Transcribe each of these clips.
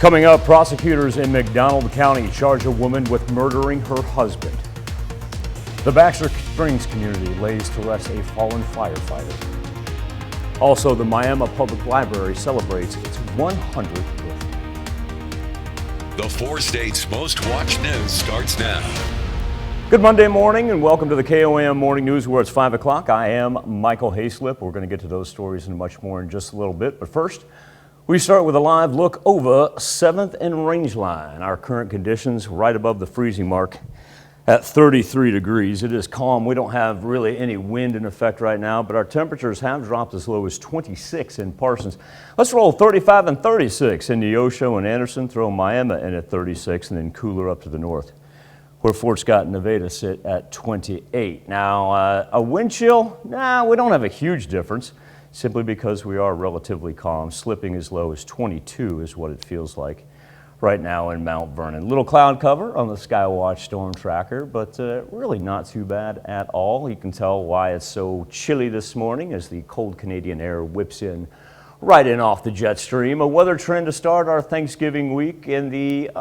Coming up, prosecutors in Mcdonald County charge a woman with murdering her husband. The Baxter Springs community lays to rest a fallen firefighter. Also, the Miami Public Library celebrates its 100th birthday. The 4 states' most watched news starts now. Good Monday morning and welcome to the Koam Morning News where it's 5 o'clock. I am Michael Hayslip. We're going to get to those stories and much more in just a little bit. But first, we start with a live look over 7th and Rangeline. Our current conditions right above the freezing mark at 33 degrees. It is calm. We don't have really any wind in effect right now, but our temperatures have dropped as low as 26 in Parsons. Let's roll 35 and 36 in Neosho and Anderson. Throw Miami in at 36 and then cooler up to the north, where Fort Scott and Nevada sit at 28. Now, a wind chill? Nah, we don't have a huge difference, simply because we are relatively calm. Slipping as low as 22 is what it feels like right now in Mount Vernon. Little cloud cover on the Skywatch storm tracker, but really not too bad at all. You can tell why it's so chilly this morning as the cold Canadian air whips in right in off the jet stream. A weather trend to start our Thanksgiving week in the,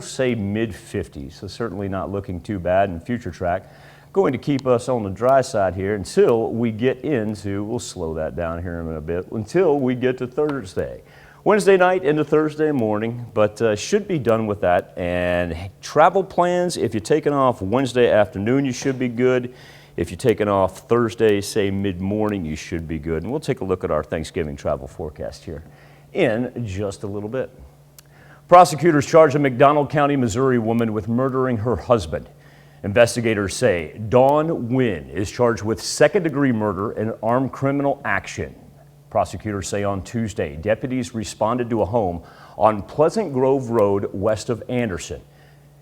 say mid-50s. So certainly not looking too bad in future track. Going to keep us on the dry side here until we get into, we'll slow that down here in a bit, until we get to Thursday. Wednesday night into Thursday morning, but should be done with that. And travel plans, if you're taking off Wednesday afternoon, you should be good. If you're taking off Thursday, say mid-morning, you should be good. And we'll take a look at our Thanksgiving travel forecast here in just a little bit. Prosecutors charge a McDonald County, Missouri woman with murdering her husband. Investigators say Dawn Wynn is charged with second-degree murder and armed criminal action. Prosecutors say on Tuesday, deputies responded to a home on Pleasant Grove Road west of Anderson.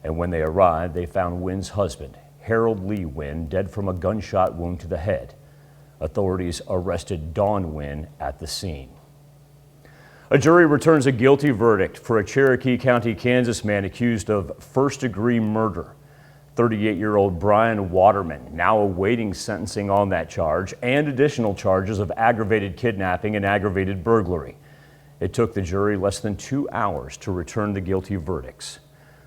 And when they arrived, they found Wynn's husband, Harold Lee Wynn, dead from a gunshot wound to the head. Authorities arrested Dawn Wynn at the scene. A jury returns a guilty verdict for a Cherokee County, Kansas man accused of first-degree murder. 38-year-old Brian Waterman now awaiting sentencing on that charge and additional charges of aggravated kidnapping and aggravated burglary. It took the jury less than 2 hours to return the guilty verdicts.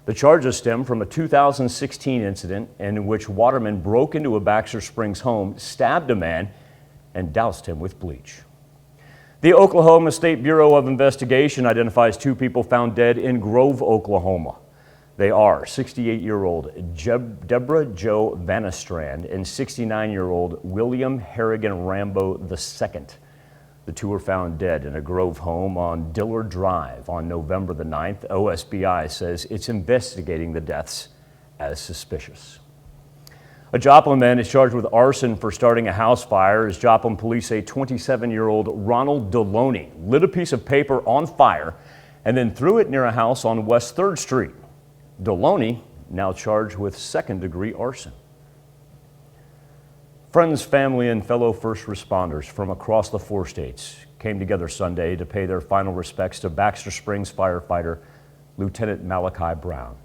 The charges stem from a 2016 incident in which Waterman broke into a Baxter Springs home, stabbed a man, and doused him with bleach. The Oklahoma State Bureau of Investigation identifies 2 people found dead in Grove, Oklahoma. They are 68-year-old Deborah Jo Vanastrand and 69-year-old William Harrigan Rambo II. The 2 were found dead in a Grove home on Dillard Drive on November the 9th. OSBI says it's investigating the deaths as suspicious. A Joplin man is charged with arson for starting a house fire as Joplin police say 27-year-old Ronald Deloney lit a piece of paper on fire and then threw it near a house on West 3rd Street. Deloney now charged with second-degree arson. Friends, family, and fellow first responders from across the 4 states came together Sunday to pay their final respects to Baxter Springs firefighter Lieutenant Malachi Brown.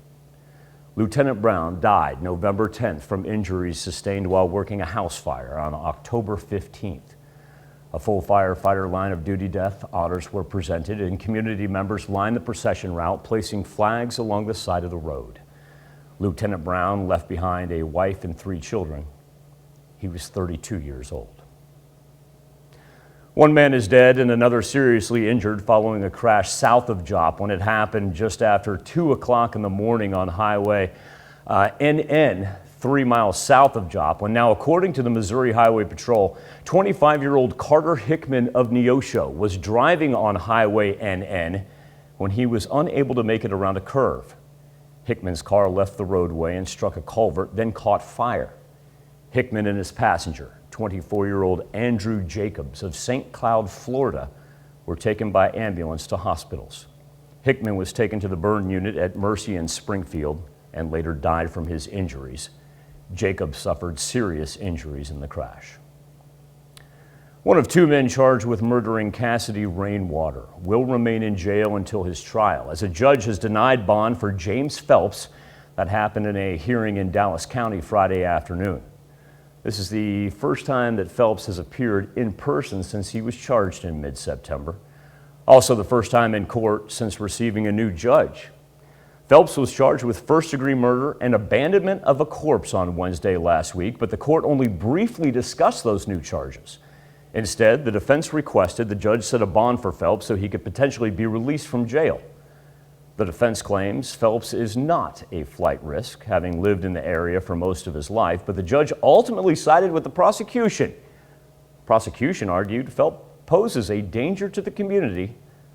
Lieutenant Brown died November 10th from injuries sustained while working a house fire on October 15th. A full firefighter line of duty death honors were presented and community members lined the procession route, placing flags along the side of the road. Lieutenant Brown left behind a wife and 3 children. He was 32 years old. 1 man is dead and another seriously injured following a crash south of Joplin. It happened just after 2 o'clock in the morning on Highway NN, 3 miles south of Joplin. Now, according to the Missouri Highway Patrol, 25-year-old Carter Hickman of Neosho was driving on Highway NN when he was unable to make it around a curve. Hickman's car left the roadway and struck a culvert, then caught fire. Hickman and his passenger, 24-year-old Andrew Jacobs of St. Cloud, Florida, were taken by ambulance to hospitals. Hickman was taken to the burn unit at Mercy in Springfield and later died from his injuries. Jacobs suffered serious injuries in the crash. One of 2 men charged with murdering Cassidy Rainwater will remain in jail until his trial, as a judge has denied bond for James Phelps. That happened in a hearing in Dallas County Friday afternoon. This is the first time that Phelps has appeared in person since he was charged in mid-September. Also the first time in court since receiving a new judge. Phelps was charged with first-degree murder and abandonment of a corpse on Wednesday last week, but the court only briefly discussed those new charges. Instead, the defense requested the judge set a bond for Phelps so he could potentially be released from jail. The defense claims Phelps is not a flight risk, having lived in the area for most of his life, but the judge ultimately sided with the prosecution. Prosecution argued Phelps poses a danger to the community,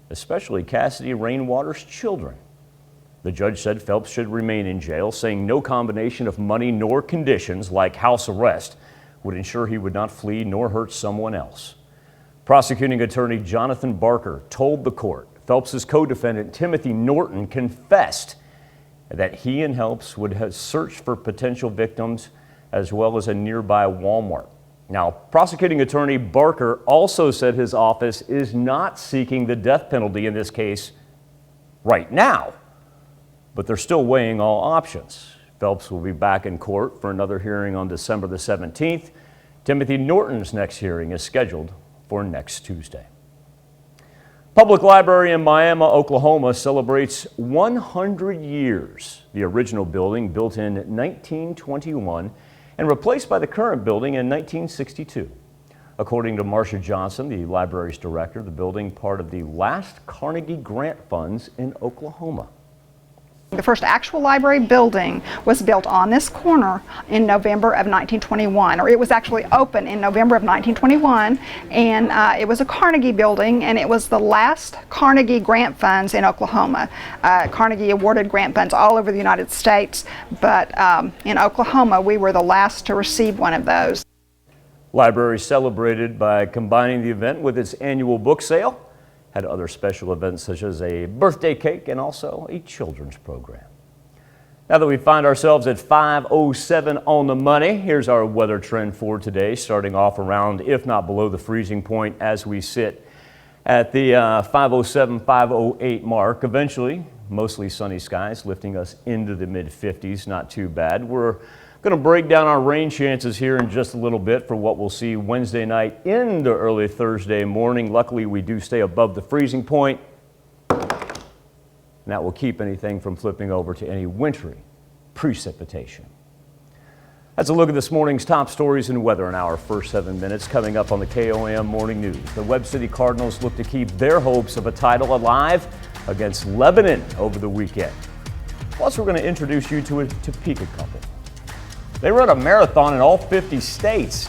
especially Cassidy Rainwater's children. The judge said Phelps should remain in jail, saying no combination of money nor conditions like house arrest would ensure he would not flee nor hurt someone else. Prosecuting attorney Jonathan Barker told the court Phelps' co-defendant Timothy Norton confessed that he and Phelps would have searched for potential victims as well as a nearby Walmart. Now, prosecuting attorney Barker also said his office is not seeking the death penalty in this case right now, but they're still weighing all options. Phelps will be back in court for another hearing on December the 17th. Timothy Norton's next hearing is scheduled for next Tuesday. Public Library in Miami, Oklahoma celebrates 100 years. The original building, built in 1921 and replaced by the current building in 1962. According to Marcia Johnson, the library's director, the building part of the last Carnegie Grant funds in Oklahoma. The first actual library building was built on this corner in November of 1921, or it was actually open in November of 1921, and it was a Carnegie building, and it was the last Carnegie grant funds in Oklahoma. Carnegie awarded grant funds all over the United States, but in Oklahoma we were the last to receive one of those. Library celebrated by combining the event with its annual book sale. Had other special events such as a birthday cake and also a children's program. Now that we find ourselves at 5:07 on the money, here's our weather trend for today, starting off around, if not below the freezing point as we sit at the 5:07, 5:08 mark. Eventually, mostly sunny skies lifting us into the mid-50s, not too bad. We're going to break down our rain chances here in just a little bit for what we'll see Wednesday night into early Thursday morning. Luckily, we do stay above the freezing point, and that will keep anything from flipping over to any wintry precipitation. That's a look at this morning's top stories and weather in our first 7 minutes. Coming up on the KOM Morning News, the Webb City Cardinals look to keep their hopes of a title alive against Lebanon over the weekend. Plus, we're going to introduce you to a Topeka couple. They run a marathon in all 50 states.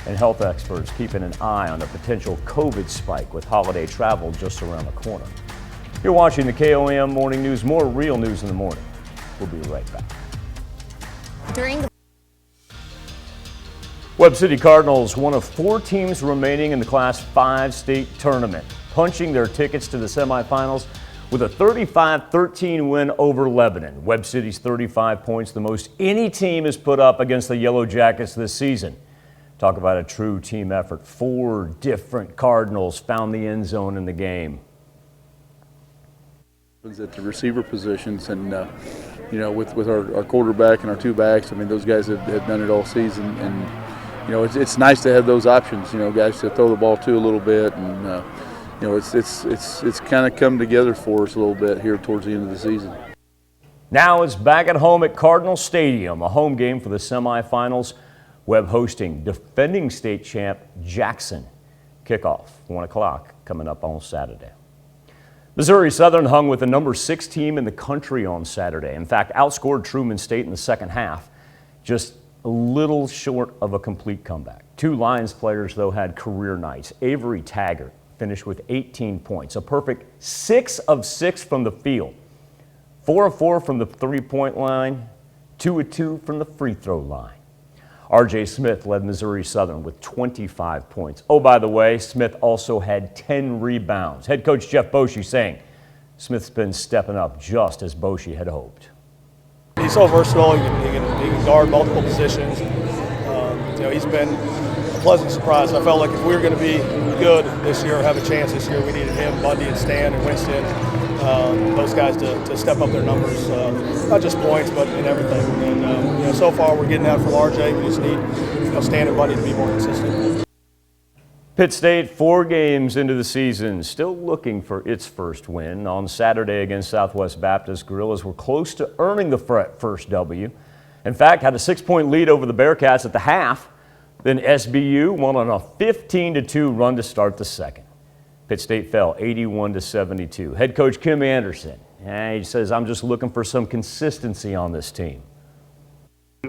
And health experts keeping an eye on a potential COVID spike with holiday travel just around the corner. You're watching the KOM Morning News. More real news in the morning. We'll be right back. Webb City Cardinals, one of 4 teams remaining in the Class 5 state tournament, punching their tickets to the semifinals with a 35-13 win over Lebanon. Webb City's 35 points, the most any team has put up against the Yellow Jackets this season. Talk about a true team effort. 4 different Cardinals found the end zone in the game. At the receiver positions, and with our quarterback and our 2 backs, I mean, those guys have done it all season, and it's nice to have those options. Guys to throw the ball to a little bit, and it's kind of come together for us a little bit here towards the end of the season. Now it's back at home at Cardinal Stadium, a home game for the semifinals. Webb hosting defending state champ Jackson. Kickoff 1 o'clock coming up on Saturday. Missouri Southern hung with the number 6 team in the country on Saturday. In fact, outscored Truman State in the second half, just a little short of a complete comeback. 2 Lions players, though, had career nights. Avery Taggart finished with 18 points, a perfect 6 of 6 from the field, 4 of 4 from the three-point line, 2 of 2 from the free throw line. R.J. Smith led Missouri Southern with 25 points. Oh, by the way, Smith also had 10 rebounds. Head coach Jeff Boschee saying Smith's been stepping up just as Boschee had hoped. He's so versatile. He can guard multiple positions. He's been a pleasant surprise. I felt like if we were going to be good this year, have a chance this year, we needed him, Bundy, and Stan, and Winston, those guys to step up their numbers, not just points, but in everything. And so far we're getting that from RJ. We just need Stan and Bundy to be more consistent. Pitt State, 4 games into the season, still looking for its first win. On Saturday against Southwest Baptist, Gorillas were close to earning the first W. In fact, had a 6-point lead over the Bearcats at the half. Then SBU won on a 15-2 run to start the second. Pitt State fell 81-72. Head coach Kim Anderson, he says, I'm just looking for some consistency on this team.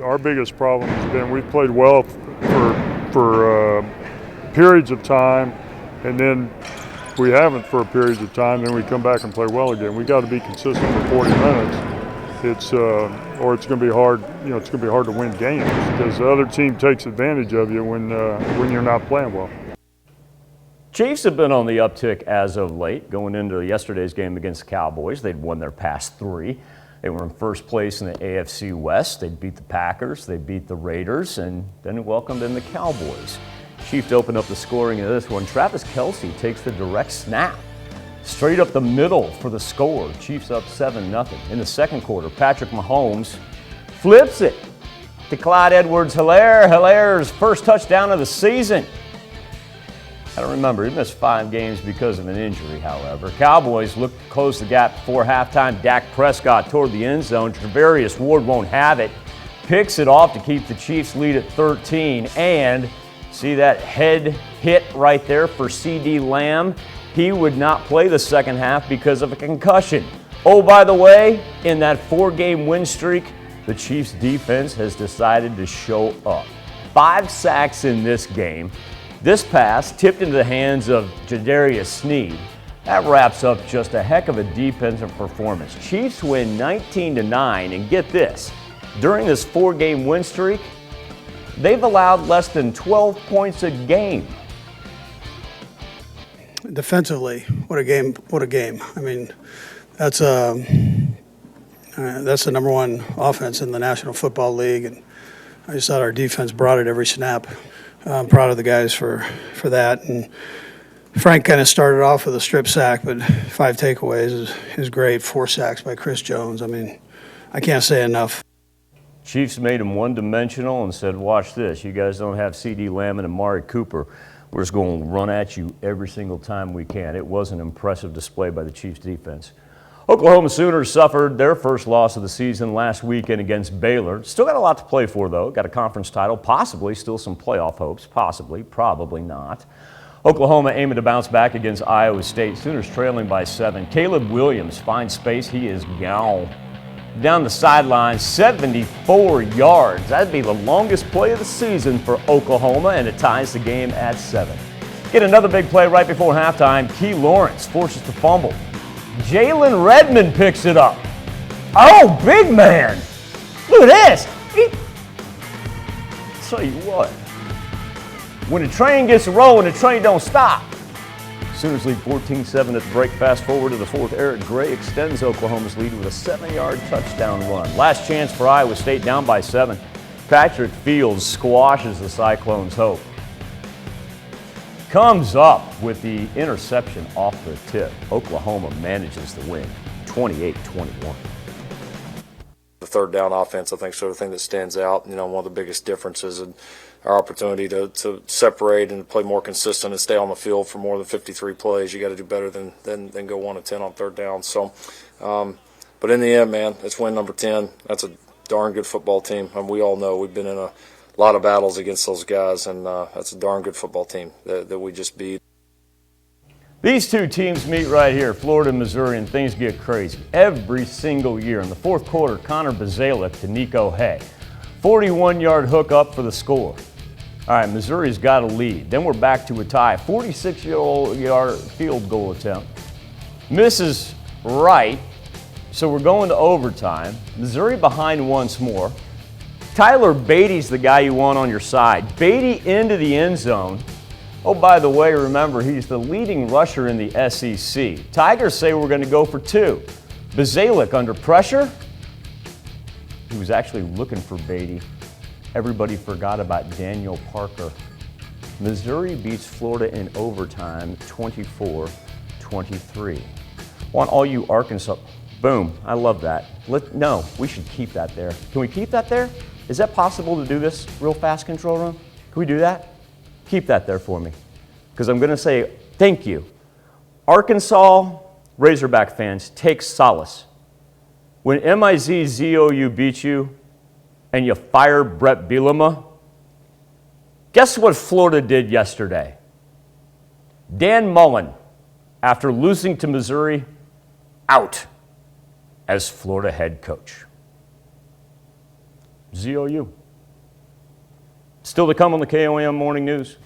Our biggest problem has been we've played well for periods of time, and then we haven't for periods of time, then we come back and play well again. We got to be consistent for 40 minutes. Or it's going to be hard. It's going to be hard to win games because the other team takes advantage of you when you're not playing well. Chiefs have been on the uptick as of late. Going into yesterday's game against the Cowboys, they'd won their past 3. They were in first place in the AFC West. They beat the Packers, they beat the Raiders, and then welcomed in the Cowboys. Chiefs opened up the scoring in this one. Travis Kelce takes the direct snap straight up the middle for the score. Chiefs up 7-0. In the second quarter, Patrick Mahomes flips it to Clyde Edwards-Helaire. Hilaire's first touchdown of the season. I don't remember, he missed 5 games because of an injury, however. Cowboys look to close the gap before halftime. Dak Prescott toward the end zone. Travarius Ward won't have it. Picks it off to keep the Chiefs lead at 13. And see that head hit right there for C.D. Lamb? He would not play the second half because of a concussion. Oh, by the way, in that 4-game win streak, the Chiefs defense has decided to show up. 5 sacks in this game. This pass tipped into the hands of Jadarius Sneed. That wraps up just a heck of a defensive performance. Chiefs win 19-9, and get this, during this 4-game win streak, they've allowed less than 12 points a game. Defensively, what a game! What a game! I mean, that's the number 1 offense in the National Football League, and I just thought our defense brought it every snap. I'm proud of the guys for that. And Frank kind of started off with a strip sack, but 5 takeaways is great. 4 sacks by Chris Jones. I mean, I can't say enough. Chiefs made him one-dimensional and said, watch this. You guys don't have C.D. Lamb and Amari Cooper. We're just going to run at you every single time we can. It was an impressive display by the Chiefs defense. Oklahoma Sooners suffered their first loss of the season last weekend against Baylor. Still got a lot to play for, though. Got a conference title, possibly still some playoff hopes, possibly, probably not. Oklahoma aiming to bounce back against Iowa State. Sooners trailing by 7. Caleb Williams finds space. He is gone. Down the sideline, 74 yards. That'd be the longest play of the season for Oklahoma, and it ties the game at 7. Get another big play right before halftime. Key Lawrence forces the fumble. Jalen Redmond picks it up. Oh, big man. Look at this. Tell you what, when the train gets rolling, the train don't stop. Sooners lead 14-7 at the break. Fast forward to the 4th. Eric Gray extends Oklahoma's lead with a 7-yard touchdown run. Last chance for Iowa State, down by 7. Patrick Fields squashes the Cyclones' hope. Comes up with the interception off the tip. Oklahoma manages the win, 28-21. The third down offense, I think, sort of thing that stands out. One of the biggest differences in our opportunity to separate and play more consistent and stay on the field for more than 53 plays. You got to do better than go 1 of 10 on third down. So, but in the end, man, it's win number 10. That's a darn good football team. And we all know we've been in a lot of battles against those guys, and that's a darn good football team that we just beat. These 2 teams meet right here, Florida and Missouri, and things get crazy every single year. In the 4th quarter, Connor Bazalic to Nico Hay. 41-yard hook up for the score. All right, Missouri's got a lead. Then we're back to a tie. 46-yard field goal attempt. Misses right, so we're going to overtime. Missouri behind once more. Tyler Beatty's the guy you want on your side. Beatty into the end zone. Oh, by the way, remember, he's the leading rusher in the SEC. Tigers say we're going to go for 2. Bazalic under pressure. He was actually looking for Beatty. Everybody forgot about Daniel Parker. Missouri beats Florida in overtime, 24-23. Want all you Arkansas, boom, I love that. No, we should keep that there. Can we keep that there? Is that possible to do this real fast, control room? Can we do that? Keep that there for me. because I'm going to say thank you. Arkansas Razorback fans, take solace. When MIZ-ZOU beat you and you fire Brett Bielema, guess what Florida did yesterday? Dan Mullen, after losing to Missouri, out as Florida head coach. ZOU. Still to come on the KOM Morning News.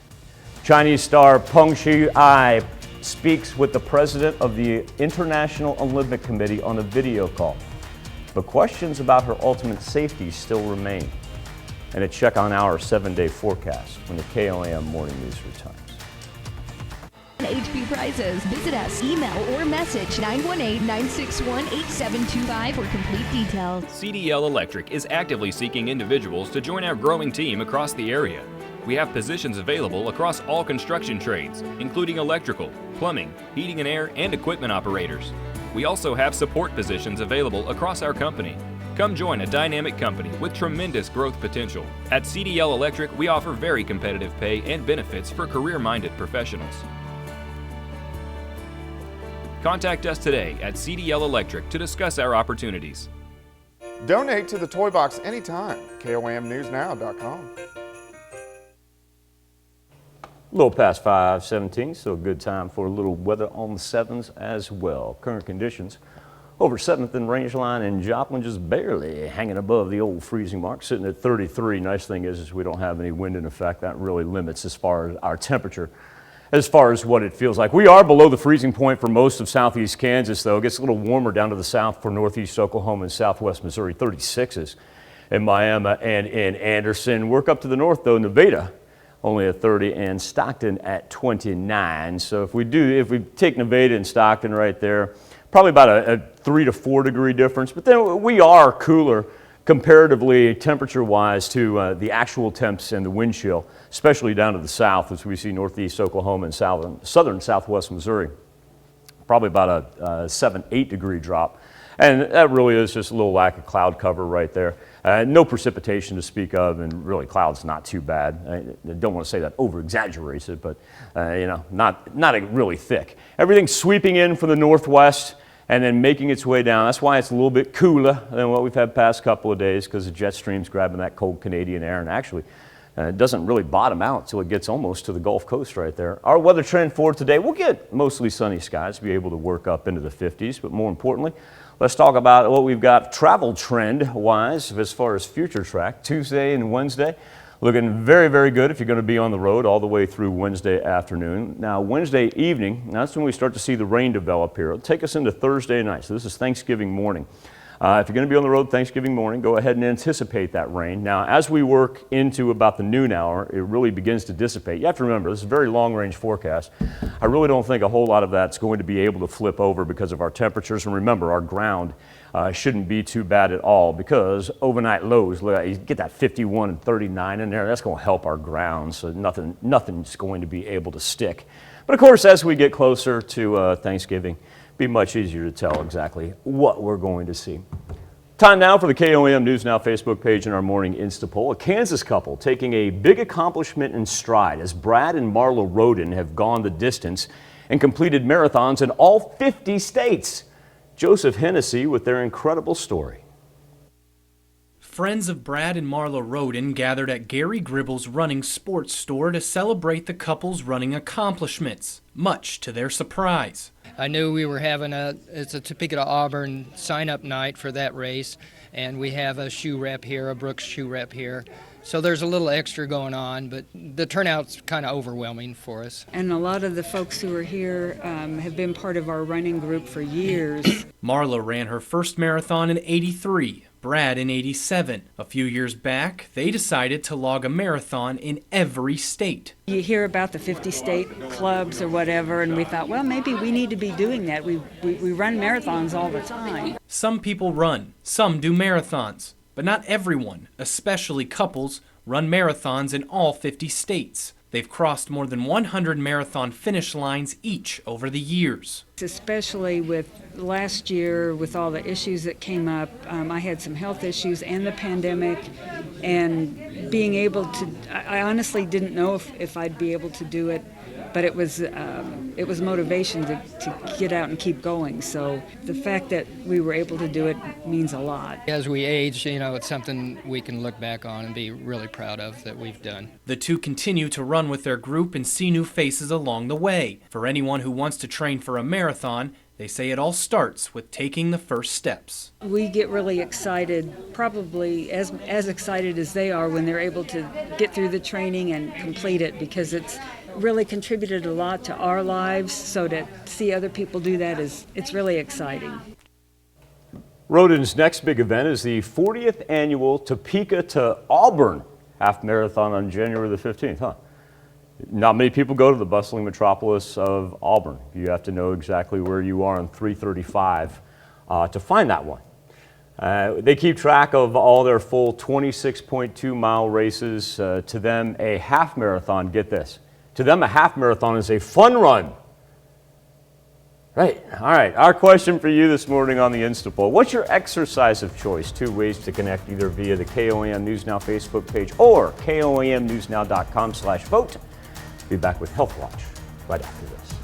Chinese star Peng Shuai speaks with the president of the International Olympic Committee on a video call. But questions about her ultimate safety still remain. And a check on our 7-day forecast when the KOM Morning News returns. HP prizes. Visit us, email or message 918-961-8725 for complete details. CDL Electric is actively seeking individuals to join our growing team across the area. We have positions available across all construction trades, including electrical, plumbing, heating and air, and equipment operators. We also have support positions available across our company. Come join a dynamic company with tremendous growth potential. At CDL Electric, we offer very competitive pay and benefits for career-minded professionals. Contact us today at CDL Electric to discuss our opportunities. Donate to the Toy Box anytime. KOMNewsNow.com. A little past 5:17, so a good time for a little weather on the 7s as well. Current conditions over 7th and Rangeline in Joplin, just barely hanging above the old freezing mark, sitting at 33. Nice thing is we don't have any wind in effect. That really limits as far as our temperature, as far as what it feels like. We are below the freezing point for most of southeast Kansas, though. It gets a little warmer down to the south for northeast Oklahoma and southwest Missouri, 36s in Miami and in Anderson. Work up to the north, though, Nevada only at 30 and Stockton at 29. So if we take Nevada and Stockton right there, probably about a 3 to 4 degree difference. But then we are cooler comparatively temperature-wise to the actual temps and the wind chill, especially down to the south as we see northeast Oklahoma and southern southwest Missouri. Probably about a 7-8 degree drop. And that really is just a little lack of cloud cover right there. No precipitation to speak of, and really cloud's not too bad. I don't want to say that over-exaggerates it, but not really thick. Everything's sweeping in from the northwest and then making its way down. That's why it's a little bit cooler than what we've had past couple of days, because the jet stream's grabbing that cold Canadian air, and actually it doesn't really bottom out until it gets almost to the Gulf Coast right there. Our weather trend for today, we'll get mostly sunny skies, be able to work up into the 50s, but more importantly, let's talk about what we've got travel trend-wise as far as future track. Tuesday and Wednesday looking very, very good if you're going to be on the road all the way through Wednesday afternoon. Now, Wednesday evening, that's when we start to see the rain develop here. It'll take us into Thursday night, so this is Thanksgiving morning. If you're going to be on the road Thanksgiving morning, go ahead and anticipate that rain. Now, as we work into about the noon hour, it really begins to dissipate. You have to remember, this is a very long-range forecast. I really don't think a whole lot of that's going to be able to flip over because of our temperatures. And remember, our ground shouldn't be too bad at all, because overnight lows, you get that 51 and 39 in there, that's going to help our ground, so nothing's going to be able to stick. But of course, as we get closer to Thanksgiving, be much easier to tell exactly what we're going to see. Time now for the KOM News Now Facebook page and our morning Insta poll. A Kansas couple taking a big accomplishment in stride as Brad and Marla Roden have gone the distance and completed marathons in all 50 states. Joseph Hennessy with their incredible story. Friends of Brad and Marla Roden gathered at Gary Gribble's running sports store to celebrate the couple's running accomplishments, much to their surprise. I knew we were having it's a Topeka to Auburn sign-up night for that race, and we have a shoe rep here, a Brooks shoe rep here. So there's a little extra going on, but the turnout's kind of overwhelming for us. And a lot of the folks who are here have been part of our running group for years. Marla ran her first marathon in '83, Brad in '87. A few years back, they decided to log a marathon in every state. You hear about the 50-state clubs or whatever, and we thought, well, maybe we need to be doing that. We run marathons all the time. Some people run, some do marathons. But not everyone, especially couples, run marathons in all 50 states. They've crossed more than 100 marathon finish lines each over the years. Especially with last year, with all the issues that came up, I had some health issues and the pandemic, and being able to, I honestly didn't know if I'd be able to do it but it was motivation to get out and keep going. So the fact that we were able to do it means a lot. As we age, it's something we can look back on and be really proud of that we've done. The two continue to run with their group and see new faces along the way. For anyone who wants to train for a marathon, they say it all starts with taking the first steps. We get really excited, probably as excited as they are when they're able to get through the training and complete it, because it's really contributed a lot to our lives. So to see other people do that it's really exciting. Roden's next big event is the 40th annual Topeka to Auburn half marathon on January the 15th, Not many people go to the bustling metropolis of Auburn. You have to know exactly where you are on 335 to find that one. They keep track of all their full 26.2 mile races. To them, a half marathon, get this, to them a half marathon is a fun run. Right, all right, our question for you this morning on the Insta poll. What's your exercise of choice? 2 ways to connect, either via the KOAM News Now Facebook page or KOAMnewsnow.com/vote. Be back with Health Watch right after this.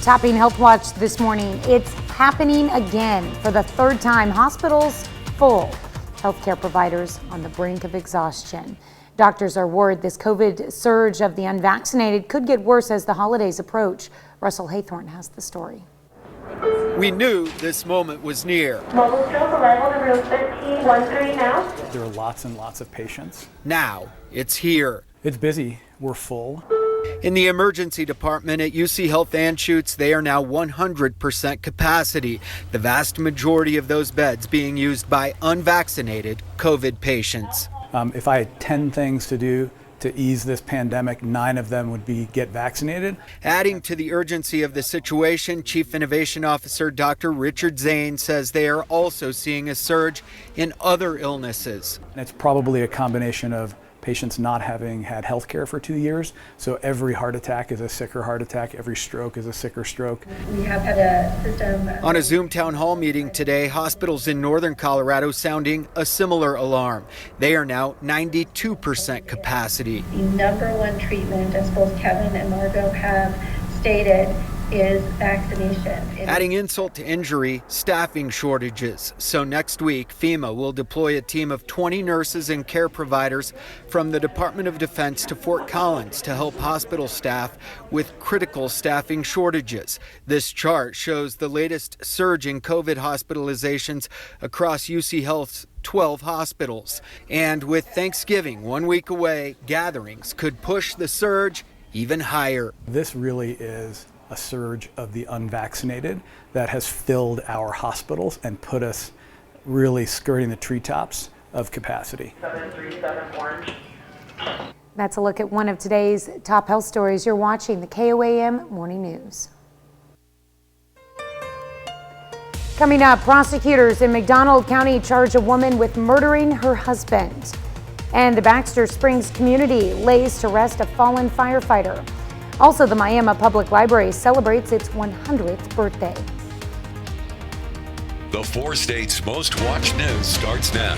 Topping Health Watch this morning, it's happening again for the third time. Hospitals full, healthcare providers on the brink of exhaustion. Doctors are worried this COVID surge of the unvaccinated could get worse as the holidays approach. Russell Haythorne has the story. We knew this moment was near. Mobile stroke arrival to room 1313 now. There are lots and lots of patients. Now it's here. It's busy. We're full. In the emergency department at UC Health Anschutz, they are now 100% capacity, the vast majority of those beds being used by unvaccinated COVID patients. If I had 10 things to do to ease this pandemic, 9 of them would be get vaccinated. Adding to the urgency of the situation, Chief Innovation Officer Dr. Richard Zane says they are also seeing a surge in other illnesses. It's probably a combination of patients not having had health care for 2 years. So every heart attack is a sicker heart attack. Every stroke is a sicker stroke. We have had a system. On a Zoom town hall meeting today, hospitals in northern Colorado sounding a similar alarm. They are now 92% capacity. The number one treatment, as both Kevin and Margot have stated, is vaccination. Adding insult to injury, staffing shortages. So next week, FEMA will deploy a team of 20 nurses and care providers from the Department of Defense to Fort Collins to help hospital staff with critical staffing shortages. This chart shows the latest surge in COVID hospitalizations across UC Health's 12 hospitals. And with Thanksgiving 1 week away, gatherings could push the surge even higher. This really is a surge of the unvaccinated that has filled our hospitals and put us really skirting the treetops of capacity. 737 orange. That's a look at one of today's top health stories. You're watching the KOAM Morning News. Coming up, prosecutors in Mcdonald County charge a woman with murdering her husband. And the Baxter Springs community lays to rest a fallen firefighter. Also, the Miami Public Library celebrates its 100th birthday. The 4 states' most watched news starts now.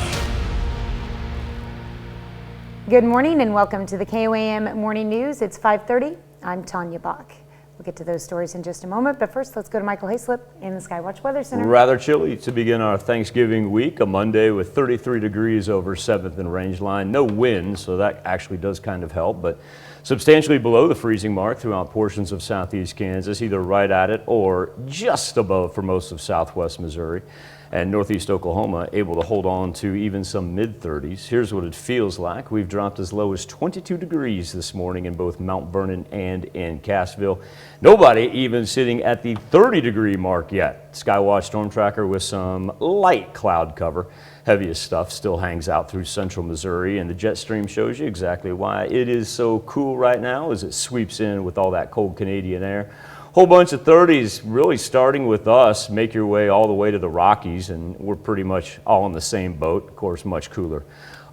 Good morning and welcome to the KOAM Morning News. It's 5:30. I'm Tanya Bach. We'll get to those stories in just a moment, but first let's go to Michael Hayslip in the Skywatch Weather Center. Rather chilly to begin our Thanksgiving week, a Monday with 33 degrees over 7th and Rangeline. No wind, so that actually does kind of help, but substantially below the freezing mark throughout portions of southeast Kansas, either right at it or just above for most of southwest Missouri. And northeast Oklahoma able to hold on to even some mid-30s. Here's what it feels like. We've dropped as low as 22 degrees this morning in both Mount Vernon and in Cassville. Nobody even sitting at the 30-degree mark yet. Skywatch storm tracker with some light cloud cover. Heaviest stuff still hangs out through central Missouri, and the jet stream shows you exactly why it is so cool right now as it sweeps in with all that cold Canadian air. Whole bunch of 30s really starting with us. Make your way all the way to the Rockies, and we're pretty much all in the same boat. Of course, much cooler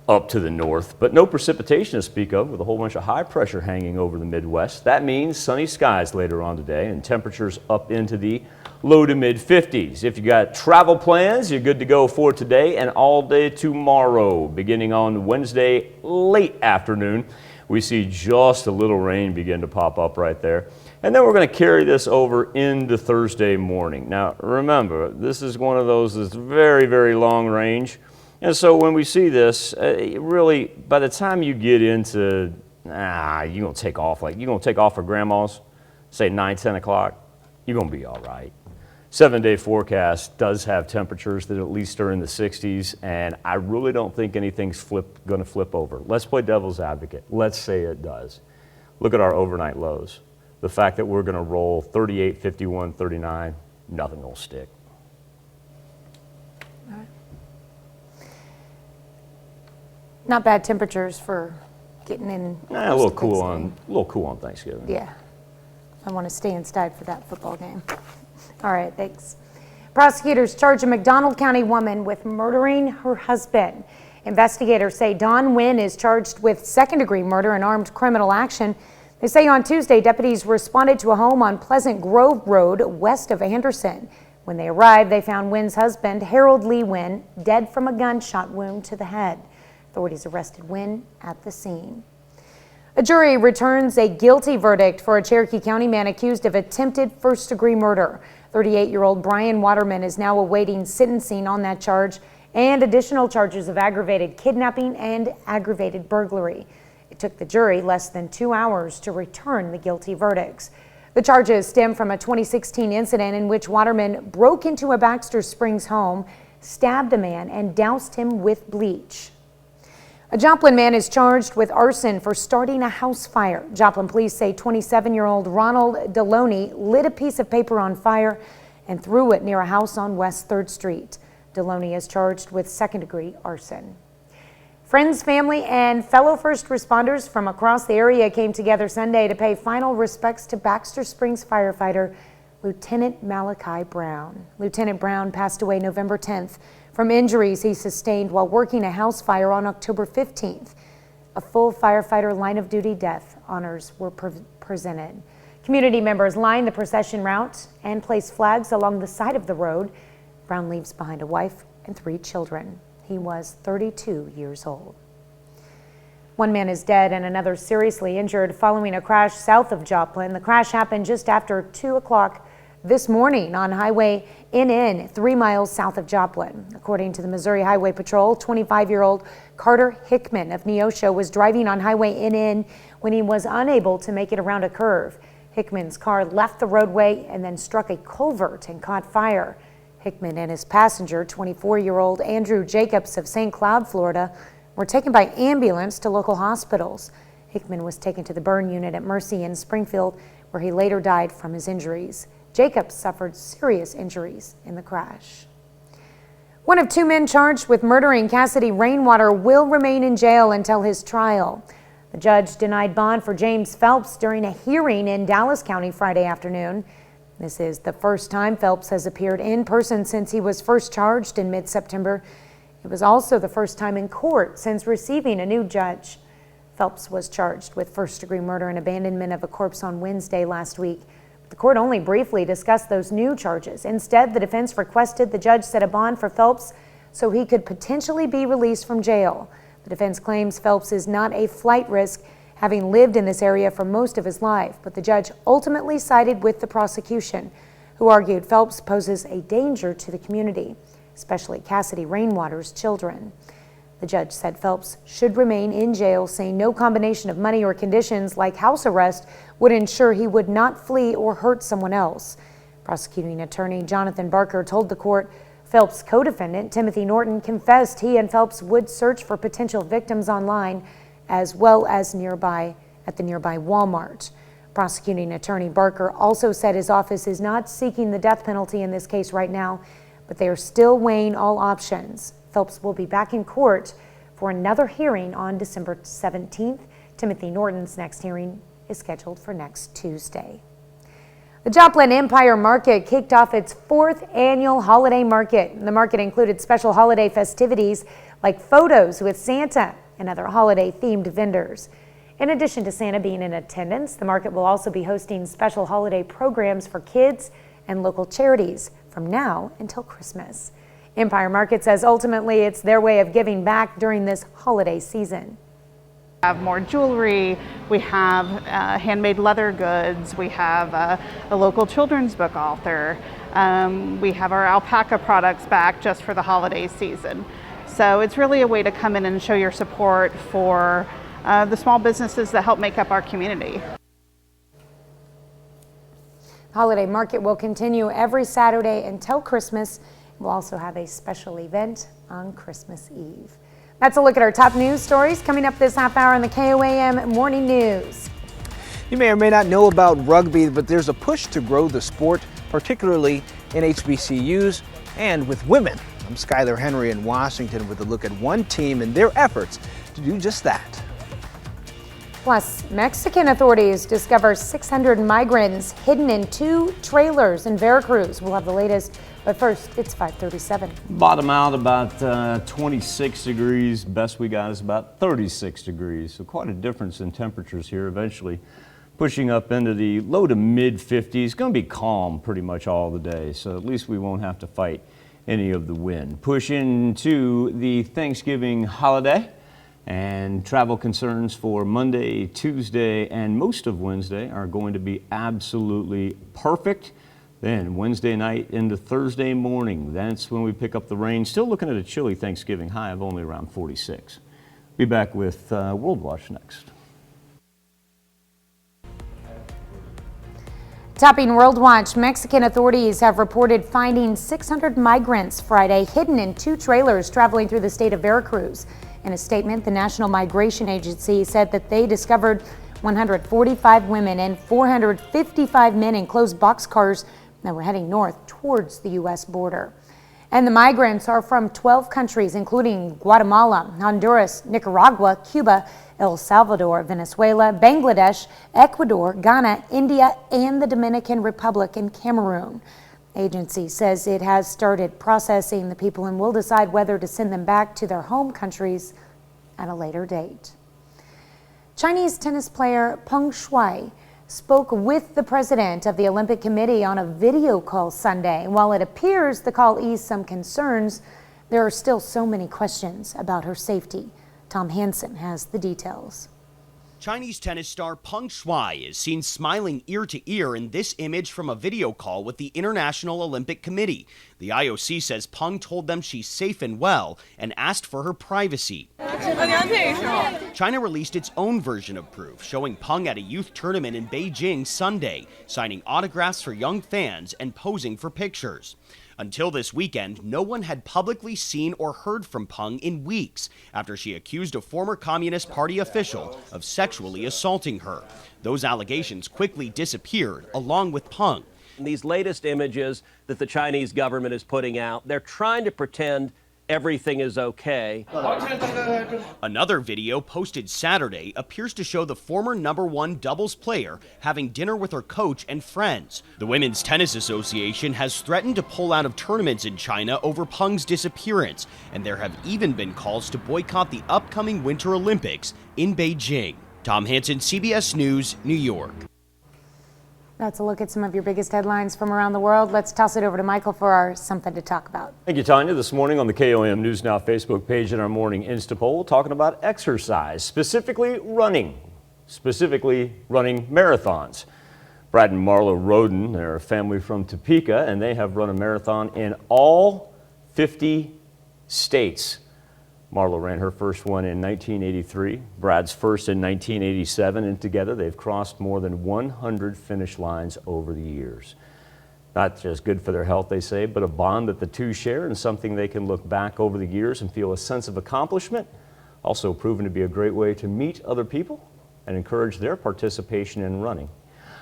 up to the north, but no precipitation to speak of with a whole bunch of high pressure hanging over the Midwest. That means sunny skies later on today and temperatures up into the low to mid 50s. If you got travel plans, you're good to go for today and all day tomorrow. Beginning on Wednesday late afternoon, We see just a little rain begin to pop up right there. And then we're going to carry this over into Thursday morning. Now, remember, this is one of those that's very, very long range. And so when we see this, really, by the time you get into, you're going to take off for grandma's, say 9, 10 o'clock, you're going to be all right. 7-day forecast does have temperatures that at least are in the 60s, and I really don't think anything's going to flip over. Let's play devil's advocate. Let's say it does. Look at our overnight lows. The fact that we're going to roll 38, 51, 39, nothing will stick. Not bad temperatures for getting in. A little cool on Thanksgiving. Yeah. I want to stay inside for that football game. All right, thanks. Prosecutors charge a McDonald County woman with murdering her husband. Investigators say Dawn Wynn is charged with second-degree murder and armed criminal action. They say on Tuesday, deputies responded to a home on Pleasant Grove Road west of Anderson. When they arrived, they found Wynn's husband, Harold Lee Wynn, dead from a gunshot wound to the head. Authorities arrested Wynn at the scene. A jury returns a guilty verdict for a Cherokee County man accused of attempted first-degree murder. 38-year-old Brian Waterman is now awaiting sentencing on that charge and additional charges of aggravated kidnapping and aggravated burglary. It took the jury less than 2 hours to return the guilty verdicts. The charges stem from a 2016 incident in which Waterman broke into a Baxter Springs home, stabbed a man, and doused him with bleach. A Joplin man is charged with arson for starting a house fire. Joplin police say 27-year-old Ronald Deloney lit a piece of paper on fire and threw it near a house on West 3rd Street. Deloney is charged with second-degree arson. Friends, family, and fellow first responders from across the area came together Sunday to pay final respects to Baxter Springs firefighter Lieutenant Malachi Brown. Lieutenant Brown passed away November 10th from injuries he sustained while working a house fire on October 15th. A full firefighter line of duty death honors were presented. Community members lined the procession route and placed flags along the side of the road. Brown leaves behind a wife and 3 children. He was 32 years old. One man is dead and another seriously injured following a crash south of Joplin. The crash happened just after 2 o'clock this morning on Highway NN, 3 miles south of Joplin. According to the Missouri Highway Patrol, 25-year-old Carter Hickman of Neosho was driving on Highway NN when he was unable to make it around a curve. Hickman's car left the roadway and then struck a culvert and caught fire. Hickman and his passenger, 24-year-old Andrew Jacobs of St. Cloud, Florida, were taken by ambulance to local hospitals. Hickman was taken to the burn unit at Mercy in Springfield, where he later died from his injuries. Jacobs suffered serious injuries in the crash. One of 2 men charged with murdering Cassidy Rainwater will remain in jail until his trial. The judge denied bond for James Phelps during a hearing in Dallas County Friday afternoon. This is the first time Phelps has appeared in person since he was first charged in mid-September. It was also the first time in court since receiving a new judge. Phelps was charged with first-degree murder and abandonment of a corpse on Wednesday last week. The court only briefly discussed those new charges. Instead, the defense requested the judge set a bond for Phelps so he could potentially be released from jail. The defense claims Phelps is not a flight risk, having lived in this area for most of his life, but the judge ultimately sided with the prosecution, who argued Phelps poses a danger to the community, especially Cassidy Rainwater's children. The judge said Phelps should remain in jail, saying no combination of money or conditions like house arrest would ensure he would not flee or hurt someone else. Prosecuting attorney Jonathan Barker told the court Phelps' co-defendant Timothy Norton confessed he and Phelps would search for potential victims online as well as at the nearby Walmart. Prosecuting attorney Barker also said his office is not seeking the death penalty in this case right now, but they are still weighing all options. Phelps will be back in court for another hearing on December 17th. Timothy Norton's next hearing is scheduled for next Tuesday. The Joplin Empire Market kicked off its 4th annual holiday market. The market included special holiday festivities like photos with Santa and other holiday-themed vendors. In addition to Santa being in attendance, the market will also be hosting special holiday programs for kids and local charities from now until Christmas. Empire Market says ultimately it's their way of giving back during this holiday season. have more jewelry, we have handmade leather goods, we have a local children's book author, we have our alpaca products back just for the holiday season. So it's really a way to come in and show your support for the small businesses that help make up our community. Holiday Market will continue every Saturday until Christmas. We'll also have a special event on Christmas Eve. That's a look at our top news stories coming up this half hour in the KOAM Morning News. You may or may not know about rugby, but there's a push to grow the sport, particularly in HBCUs and with women. I'm Skylar Henry in Washington with a look at one team and their efforts to do just that. Plus, Mexican authorities discover 600 migrants hidden in 2 trailers in Veracruz. We'll have the latest, but first, it's 5:37. Bottom out about 26 degrees. Best we got is about 36 degrees. So quite a difference in temperatures here. Eventually pushing up into the low to mid 50s. Going to be calm pretty much all the day. So at least we won't have to fight any of the wind. Push into the Thanksgiving holiday. And travel concerns for Monday, Tuesday, and most of Wednesday are going to be absolutely perfect. Then Wednesday night into Thursday morning, that's when we pick up the rain. Still looking at a chilly Thanksgiving high of only around 46. Be back with World Watch next. Topping World Watch, Mexican authorities have reported finding 600 migrants Friday hidden in 2 trailers traveling through the state of Veracruz. In a statement, the National Migration Agency said that they discovered 145 women and 455 men in closed boxcars that were heading north towards the U.S. border. And the migrants are from 12 countries, including Guatemala, Honduras, Nicaragua, Cuba, El Salvador, Venezuela, Bangladesh, Ecuador, Ghana, India, and the Dominican Republic and Cameroon. Agency says it has started processing the people and will decide whether to send them back to their home countries at a later date. Chinese tennis player Peng Shuai spoke with the president of the Olympic Committee on a video call Sunday. While it appears the call eased some concerns, there are still so many questions about her safety. Tom Hansen has the details. Chinese tennis star Peng Shuai is seen smiling ear to ear in this image from a video call with the International Olympic Committee. The IOC says Peng told them she's safe and well and asked for her privacy. China released its own version of proof, showing Peng at a youth tournament in Beijing Sunday, signing autographs for young fans and posing for pictures. Until this weekend, no one had publicly seen or heard from Peng in weeks after she accused a former Communist Party official of sexually assaulting her. Those allegations quickly disappeared, along with Peng. These latest images that the Chinese government is putting out, they're trying to pretend everything is okay. Another video posted Saturday appears to show the former #1 doubles player having dinner with her coach and friends. The Women's Tennis Association has threatened to pull out of tournaments in China over Peng's disappearance, and there have even been calls to boycott the upcoming Winter Olympics in Beijing. Tom Hansen, CBS News, New York. That's a look at some of your biggest headlines from around the world. Let's toss it over to Michael for our Something to Talk About. Thank you, Tanya. This morning on the KOAM News Now Facebook page in our morning Insta poll, talking about exercise, specifically running marathons. Brad and Marla Roden, they're a family from Topeka, and they have run a marathon in all 50 states. Marla ran her first one in 1983, Brad's first in 1987, and together they've crossed more than 100 finish lines over the years. Not just good for their health, they say, but a bond that the two share and something they can look back over the years and feel a sense of accomplishment. Also proven to be a great way to meet other people and encourage their participation in running.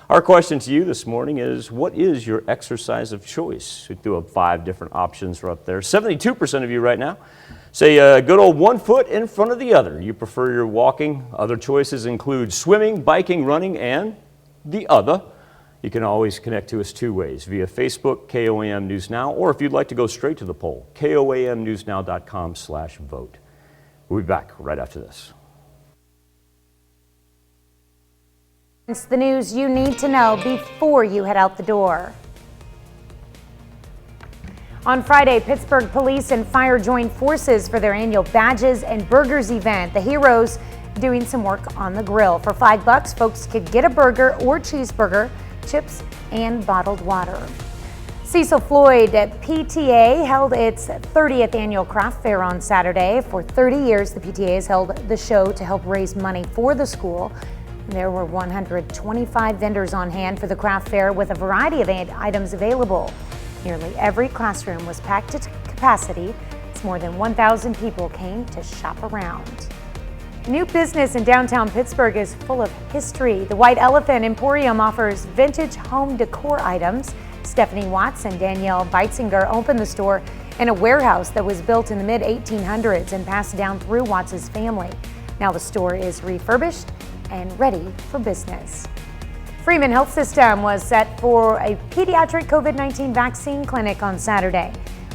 Our question to you this morning is, what is your exercise of choice? We do have 5 different options are up there. 72% of you right now say a good old one foot in front of the other. You prefer your walking. Other choices include swimming, biking, running, and the other. You can always connect to us 2 ways, via Facebook, KOAM News Now, or if you'd like to go straight to the poll, KOAMnewsnow.com/vote. We'll be back right after this. It's the news you need to know before you head out the door. On Friday, Pittsburgh police and fire joined forces for their annual Badges and Burgers event. The heroes doing some work on the grill. For $5, folks could get a burger or cheeseburger, chips, and bottled water. Cecil Floyd PTA held its 30th annual craft fair on Saturday. For 30 years, the PTA has held the show to help raise money for the school. There were 125 vendors on hand for the craft fair with a variety of items available. Nearly every classroom was packed to capacity as more than 1,000 people came to shop around. New business in downtown Pittsburgh is full of history. The White Elephant Emporium offers vintage home decor items. Stephanie Watts and Danielle Beitzinger opened the store in a warehouse that was built in the mid-1800s and passed down through Watts' family. Now the store is refurbished and ready for business. Freeman Health System was set for a pediatric COVID-19 vaccine clinic on Saturday.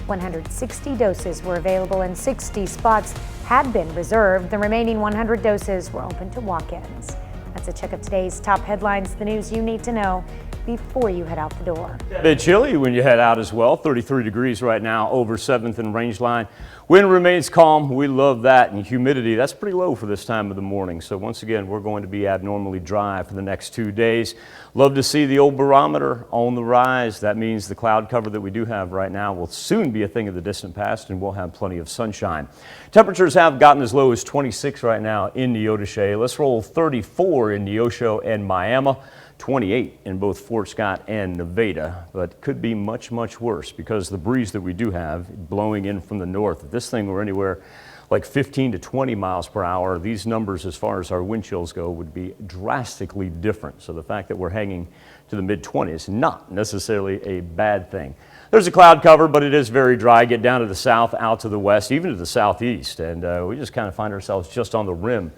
160 doses were available and 60 spots had been reserved. The remaining 100 doses were open to walk-ins. That's a check of today's top headlines, the news you need to know before you head out the door. A bit chilly when you head out as well. 33 degrees right now over 7th and Rangeline. Wind remains calm. We love that. And humidity, that's pretty low for this time of the morning. So once again, we're going to be abnormally dry for the next 2 days. Love to see the old barometer on the rise. That means the cloud cover that we do have right now will soon be a thing of the distant past, and we'll have plenty of sunshine. Temperatures have gotten as low as 26 right now in Neodesha. Let's roll 34 in Neosho and Miami. 28 in both Fort Scott and Nevada, but could be much, much worse because the breeze that we do have blowing in from the north. If this thing were anywhere like 15 to 20 miles per hour, these numbers as far as our wind chills go would be drastically different. So the fact that we're hanging to the mid-20s, not necessarily a bad thing. There's a cloud cover, but it is very dry. Get down to the south, out to the west, even to the southeast, and we just kind of find ourselves just on the rim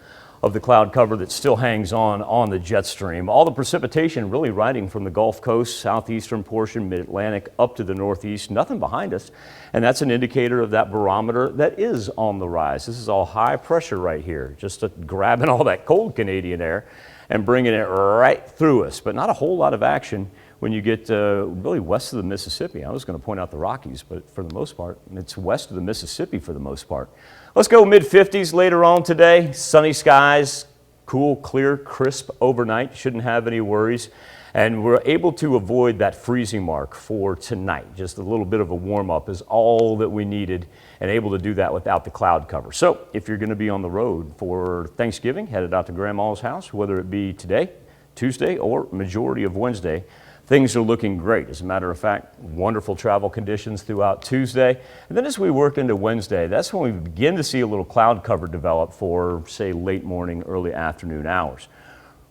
of the cloud cover that still hangs on the jet stream. All the precipitation really riding from the Gulf Coast, southeastern portion, mid-Atlantic, up to the northeast, nothing behind us. And that's an indicator of that barometer that is on the rise. This is all high pressure right here, just grabbing all that cold Canadian air and bringing it right through us. But not a whole lot of action when you get really west of the Mississippi. I was going to point out the Rockies, but for the most part, it's west of the Mississippi for the most part. Let's go mid-50s later on today. Sunny skies, cool, clear, crisp overnight. Shouldn't have any worries. And we're able to avoid that freezing mark for tonight. Just a little bit of a warm-up is all that we needed, and able to do that without the cloud cover. So if you're going to be on the road for Thanksgiving, headed out to Grandma's house, whether it be today, Tuesday, or majority of Wednesday, things are looking great. As a matter of fact, wonderful travel conditions throughout Tuesday. And then as we work into Wednesday, that's when we begin to see a little cloud cover develop for, say, late morning, early afternoon hours.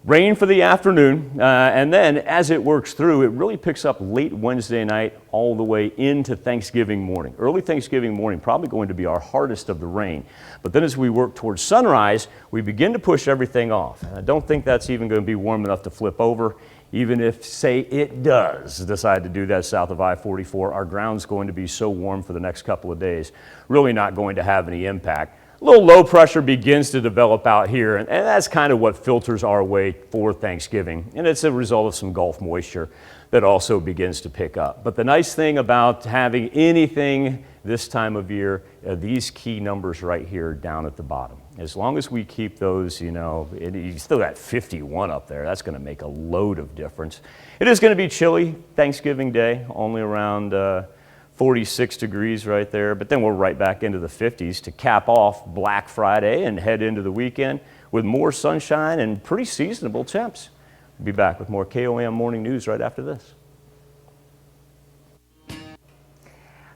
Rain for the afternoon, and then as it works through, it really picks up late Wednesday night all the way into Thanksgiving morning. Early Thanksgiving morning, probably going to be our hardest of the rain. But then as we work towards sunrise, we begin to push everything off. And I don't think that's even going to be warm enough to flip over. Even if, say, it does decide to do that south of I-44, our ground's going to be so warm for the next couple of days, really not going to have any impact. A little low pressure begins to develop out here, and that's kind of what filters our way for Thanksgiving. And it's a result of some Gulf moisture that also begins to pick up. But the nice thing about having anything this time of year, these key numbers right here down at the bottom. As long as we keep those, you know, you still got 51 up there. That's going to make a load of difference. It is going to be chilly Thanksgiving Day, only around 46 degrees right there, but then we're right back into the 50s to cap off Black Friday and head into the weekend with more sunshine and pretty seasonable temps. We'll be back with more KOM Morning News right after this.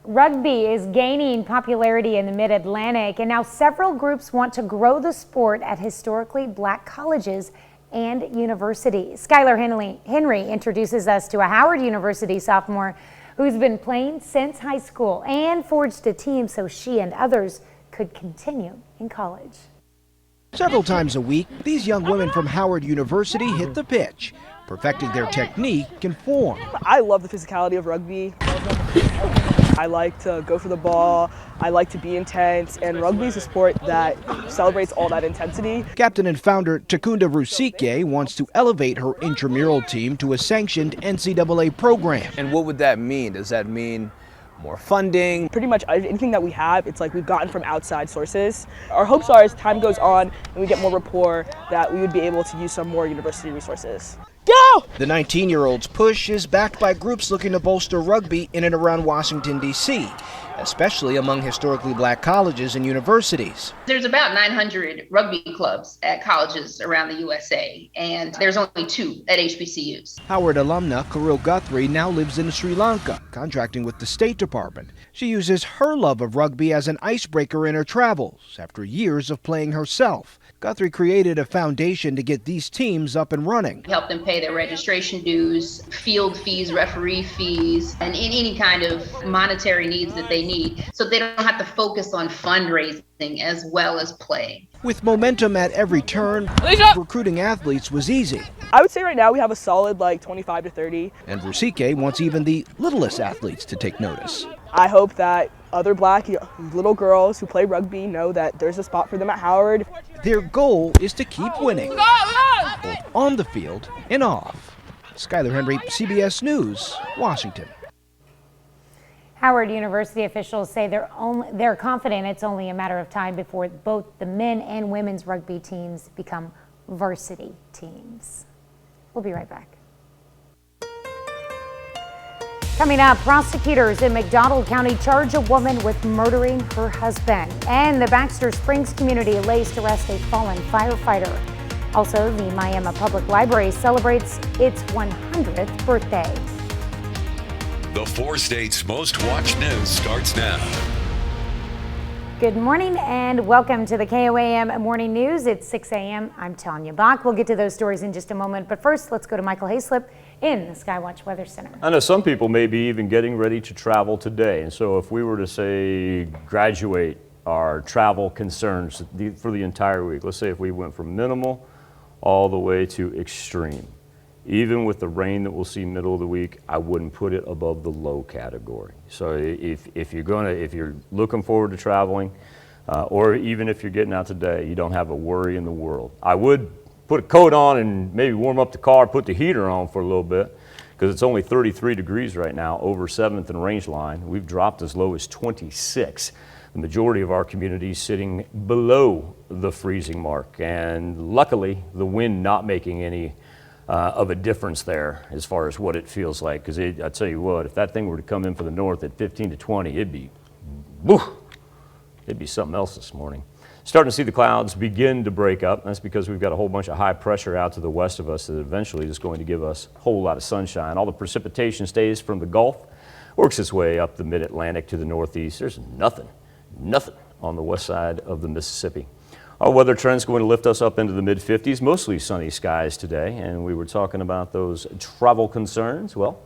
Rugby is gaining popularity in the Mid-Atlantic, and now several groups want to grow the sport at historically black colleges and universities. Skylar Henry introduces us to a Howard University sophomore who's been playing since high school and forged a team so she and others could continue in college. Several times a week, these young women from Howard University hit the pitch, perfecting their technique and form. I love the physicality of rugby. I like to go for the ball, I like to be intense, and rugby is a sport that celebrates all that intensity. Captain and founder Takunda Rusike wants to elevate her intramural team to a sanctioned NCAA program. And what would that mean? Does that mean more funding. Pretty much anything that we have, it's like we've gotten from outside sources. Our hopes are as time goes on and we get more rapport that we would be able to use some more university resources. Go! The 19-year-old's push is backed by groups looking to bolster rugby in and around Washington, D.C., especially among historically black colleges and universities. There's about 900 rugby clubs at colleges around the USA, and there's only 2 at HBCUs. Howard alumna Kirill Guthrie now lives in Sri Lanka, contracting with the State Department. She uses her love of rugby as an icebreaker in her travels after years of playing herself. Guthrie created a foundation to get these teams up and running. Help them pay their registration dues, field fees, referee fees, and any kind of monetary needs that they need, so they don't have to focus on fundraising as well as playing. With momentum at every turn, recruiting athletes was easy. I would say right now we have a solid 25 to 30. And Rusike wants even the littlest athletes to take notice. I hope that other black little girls who play rugby know that there's a spot for them at Howard. Their goal is to keep winning, both on the field and off. Skylar Henry, CBS News, Washington. Howard University officials say they're confident it's only a matter of time before both the men and women's rugby teams become varsity teams. We'll be right back. Coming up, prosecutors in Mcdonald County charge a woman with murdering her husband. And the Baxter Springs community lays to rest a fallen firefighter. Also, the Miami Public Library celebrates its 100th birthday. The 4 states' most watched news starts now. Good morning and welcome to the KOAM Morning News. It's 6 a.m. I'm Tanya Bach. We'll get to those stories in just a moment. But first, let's go to Michael Hayslip in the Skywatch Weather Center. I know some people may be even getting ready to travel today. And so if we were to say graduate our travel concerns for the entire week, let's say if we went from minimal all the way to extreme. Even with the rain that we'll see middle of the week, I wouldn't put it above the low category. So if you're looking forward to traveling, or even if you're getting out today, you don't have a worry in the world. I would put a coat on and maybe warm up the car, put the heater on for a little bit, because it's only 33 degrees right now over 7th and Range Line. We've dropped as low as 26. The majority of our community is sitting below the freezing mark, and luckily the wind not making any of a difference there as far as what it feels like, because I tell you what, if that thing were to come in for the north at 15 to 20, it'd be something else this morning. Starting to see the clouds begin to break up. That's because we've got a whole bunch of high pressure out to the west of us that eventually is going to give us a whole lot of sunshine. All the precipitation stays from the Gulf, works its way up the mid-Atlantic to the northeast. There's nothing on the west side of the Mississippi. Our weather trend's going to lift us up into the mid-50s, mostly sunny skies today, and we were talking about those travel concerns. Well,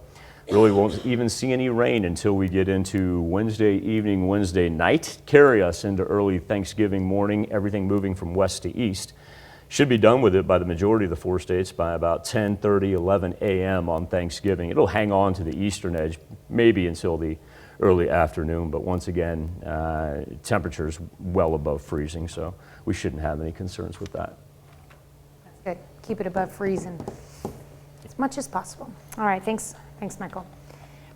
really won't even see any rain until we get into Wednesday evening, Wednesday night, carry us into early Thanksgiving morning, everything moving from west to east. Should be done with it by the majority of the 4 states by about 10:30, 11 a.m. on Thanksgiving. It'll hang on to the eastern edge maybe until the early afternoon, but once again, temperatures well above freezing, so we shouldn't have any concerns with that. That's good. Keep it above freezing as much as possible. All right, thanks, Michael.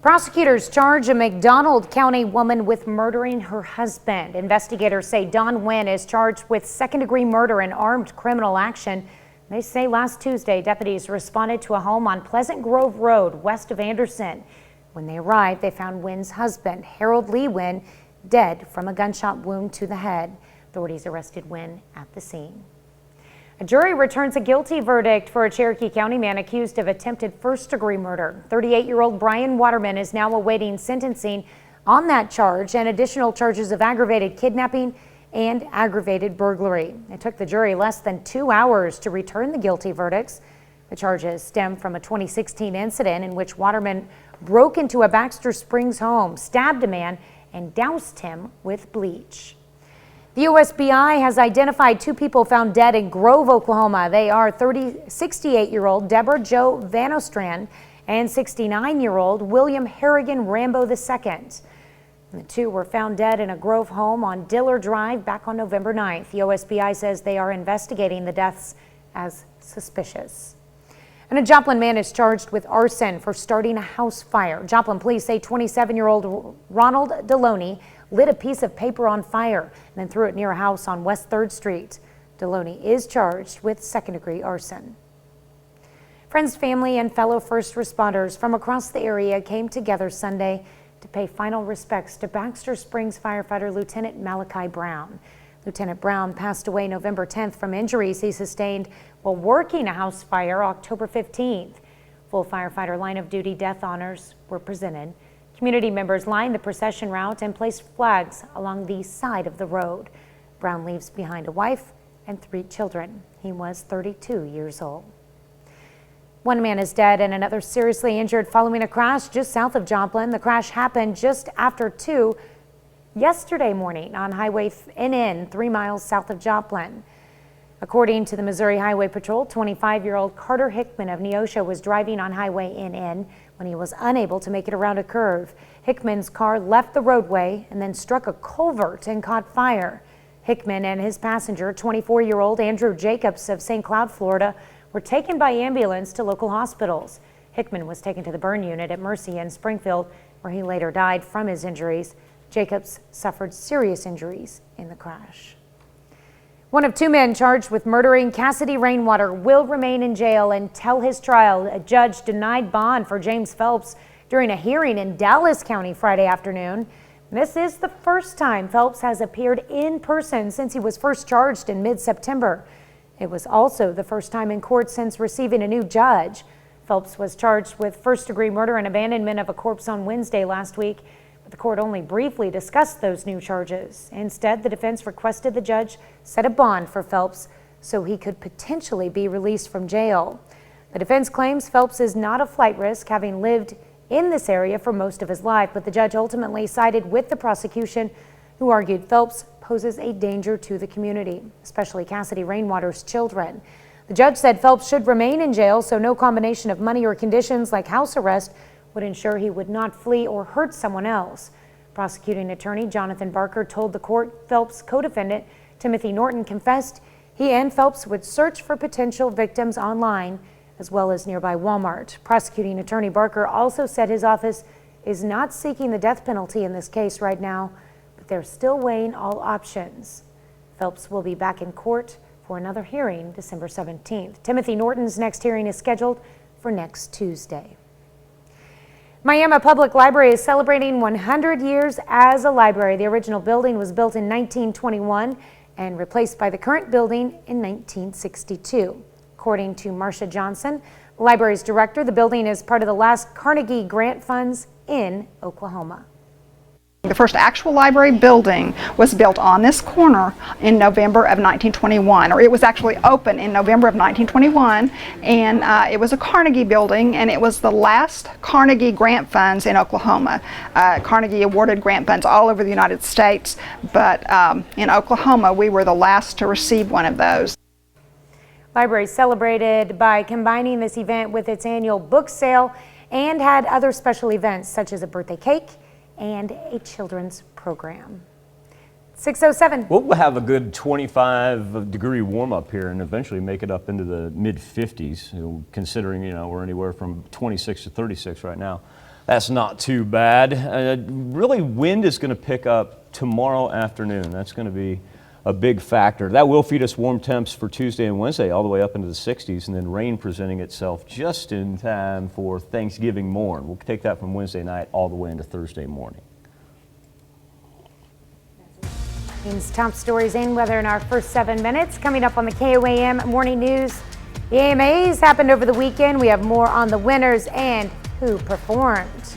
Prosecutors charge a Mcdonald County woman with murdering her husband. Investigators say Don Nguyen is charged with second-degree murder and armed criminal action. They say last Tuesday, deputies responded to a home on Pleasant Grove Road, west of Anderson. When they arrived, they found Nguyen's husband, Harold Lee Nguyen, dead from a gunshot wound to the head. Authorities arrested Nguyen at the scene. A jury returns a guilty verdict for a Cherokee County man accused of attempted first-degree murder. 38-year-old Brian Waterman is now awaiting sentencing on that charge and additional charges of aggravated kidnapping and aggravated burglary. It took the jury less than 2 hours to return the guilty verdicts. The charges stem from a 2016 incident in which Waterman broke into a Baxter Springs home, stabbed a man, and doused him with bleach. The USBI has identified 2 people found dead in Grove, Oklahoma. They are 68-year-old Deborah Jo Vanostrand and 69-year-old William Harrigan Rambo II. The 2 were found dead in a Grove home on Diller Drive back on November 9th. The USBI says they are investigating the deaths as suspicious. And a Joplin man is charged with arson for starting a house fire. Joplin police say 27-year-old Ronald Deloney lit a piece of paper on fire and then threw it near a house on West 3rd Street. Deloney is charged with second-degree arson. Friends, family, and fellow first responders from across the area came together Sunday to pay final respects to Baxter Springs firefighter Lieutenant Malachi Brown. Lieutenant Brown passed away November 10th from injuries he sustained while working a house fire October 15th. Full firefighter line of duty death honors were presented. Community members lined the procession route and placed flags along the side of the road. Brown leaves behind a wife and 3 children. He was 32 years old. One man is dead and another seriously injured following a crash just south of Joplin. The crash happened just after 2 yesterday morning on Highway NN 3 miles south of Joplin. According to the Missouri Highway Patrol, 25-year-old Carter Hickman of Neosho was driving on Highway NN when he was unable to make it around a curve. Hickman's car left the roadway and then struck a culvert and caught fire. Hickman and his passenger, 24-year-old Andrew Jacobs of St. Cloud, Florida, were taken by ambulance to local hospitals. Hickman was taken to the burn unit at Mercy in Springfield, where he later died from his injuries. Jacobs suffered serious injuries in the crash. One of 2 men charged with murdering Cassidy Rainwater will remain in jail until his trial. A judge denied bond for James Phelps during a hearing in Dallas County Friday afternoon. This is the first time Phelps has appeared in person since he was first charged in mid-September. It was also the first time in court since receiving a new judge. Phelps was charged with first-degree murder and abandonment of a corpse on Wednesday last week. The court only briefly discussed those new charges. Instead, the defense requested the judge set a bond for Phelps so he could potentially be released from jail. The defense claims Phelps is not a flight risk, having lived in this area for most of his life, but the judge ultimately sided with the prosecution, who argued Phelps poses a danger to the community, especially Cassidy Rainwater's children. The judge said Phelps should remain in jail, so no combination of money or conditions like house arrest would ensure he would not flee or hurt someone else. Prosecuting attorney Jonathan Barker told the court Phelps' co-defendant Timothy Norton confessed he and Phelps would search for potential victims online as well as nearby Walmart. Prosecuting attorney Barker also said his office is not seeking the death penalty in this case right now, but they're still weighing all options. Phelps will be back in court for another hearing December 17th. Timothy Norton's next hearing is scheduled for next Tuesday. Miami Public Library is celebrating 100 years as a library. The original building was built in 1921 and replaced by the current building in 1962. According to Marcia Johnson, the library's director, the building is part of the last Carnegie grant funds in Oklahoma. The first actual library building was built on this corner in November of 1921, or it was actually open in November of 1921, and it was a Carnegie building, and it was the last Carnegie grant funds in Oklahoma. Carnegie awarded grant funds all over the United States, but in Oklahoma we were the last to receive one of those. Library celebrated by combining this event with its annual book sale and had other special events such as a birthday cake and a children's program. 6:07. We'll have a good 25-degree warm-up here and eventually make it up into the mid-50s, considering, we're anywhere from 26 to 36 right now. That's not too bad. Really, wind is going to pick up tomorrow afternoon. That's going to be a big factor. That will feed us warm temps for Tuesday and Wednesday all the way up into the 60s, and then rain presenting itself just in time for Thanksgiving morn. We'll take that from Wednesday night all the way into Thursday morning. Top stories and weather in our first 7 minutes. Coming up on the KOAM Morning News, the AMAs happened over the weekend. We have more on the winners and who performed.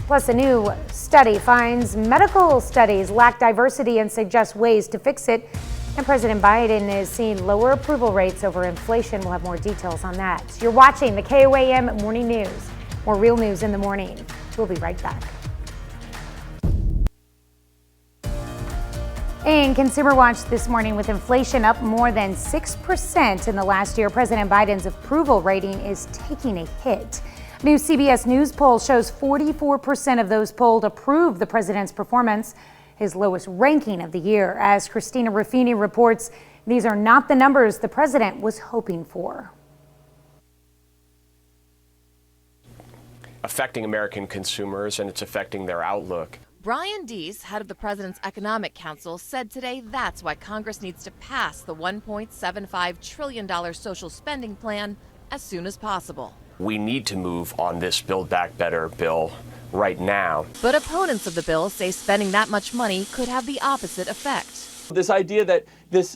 Plus, a new study finds medical studies lack diversity and suggests ways to fix it. And President Biden is seeing lower approval rates over inflation. We'll have more details on that. You're watching the KOAM Morning News. More real news in the morning. We'll be right back. In Consumer Watch this morning, with inflation up more than 6% in the last year, President Biden's approval rating is taking a hit. A new CBS News poll shows 44% of those polled approve the president's performance, his lowest ranking of the year. As Christina Ruffini reports, these are not the numbers the president was hoping for. affecting American consumers and it's affecting their outlook. Brian Deese, head of the President's Economic Council, said today that's why Congress needs to pass the $1.75 trillion social spending plan as soon as possible. We need to move on this Build Back Better bill right now. But opponents of the bill say spending that much money could have the opposite effect. This idea that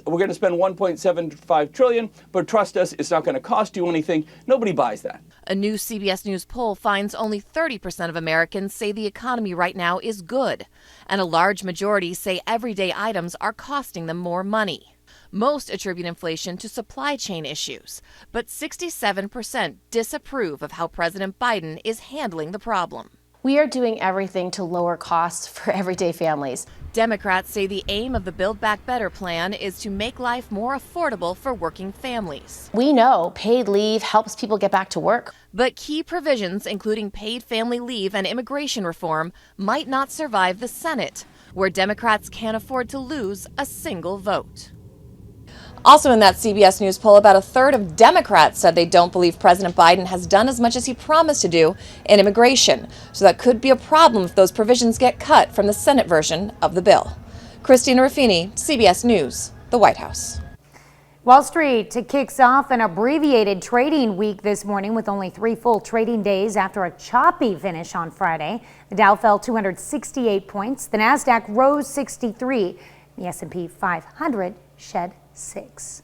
we're going to spend $1.75 trillion, but trust us, it's not going to cost you anything. Nobody buys that. A new CBS News poll finds only 30% of Americans say the economy right now is good, and a large majority say everyday items are costing them more money. Most attribute inflation to supply chain issues, but 67% disapprove of how President Biden is handling the problem. We are doing everything to lower costs for everyday families. Democrats say the aim of the Build Back Better plan is to make life more affordable for working families. We know paid leave helps people get back to work. But key provisions, including paid family leave and immigration reform, might not survive the Senate, where Democrats can't afford to lose a single vote. Also in that CBS News poll, about a third of Democrats said they don't believe President Biden has done as much as he promised to do in immigration. So that could be a problem if those provisions get cut from the Senate version of the bill. Christina Ruffini, CBS News, the White House. Wall Street kicks off an abbreviated trading week this morning with only 3 full trading days after a choppy finish on Friday. The Dow fell 268 points. The Nasdaq rose 63. The S&P 500 shed 6.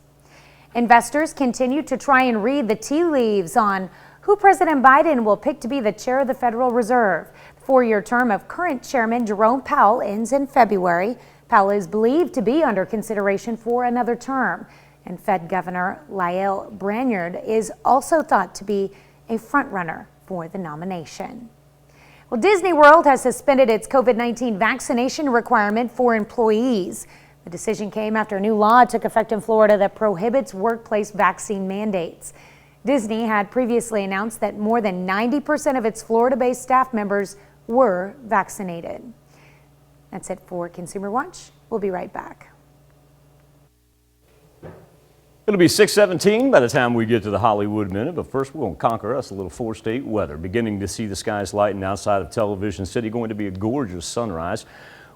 Investors continue to try and read the tea leaves on who President Biden will pick to be the chair of the Federal Reserve. The 4-year term of current chairman Jerome Powell ends in February. Powell is believed to be under consideration for another term. And Fed Governor Lael Brainerd is also thought to be a frontrunner for the nomination. Well, Disney World has suspended its COVID-19 vaccination requirement for employees. The decision came after a new law took effect in Florida that prohibits workplace vaccine mandates. Disney had previously announced that more than 90% of its Florida-based staff members were vaccinated. That's it for Consumer Watch. We'll be right back. It'll be 6:17 by the time we get to the Hollywood Minute, but first we're going to conquer us a little 4-state weather. Beginning to see the skies lighten outside of Television City. Going to be a gorgeous sunrise.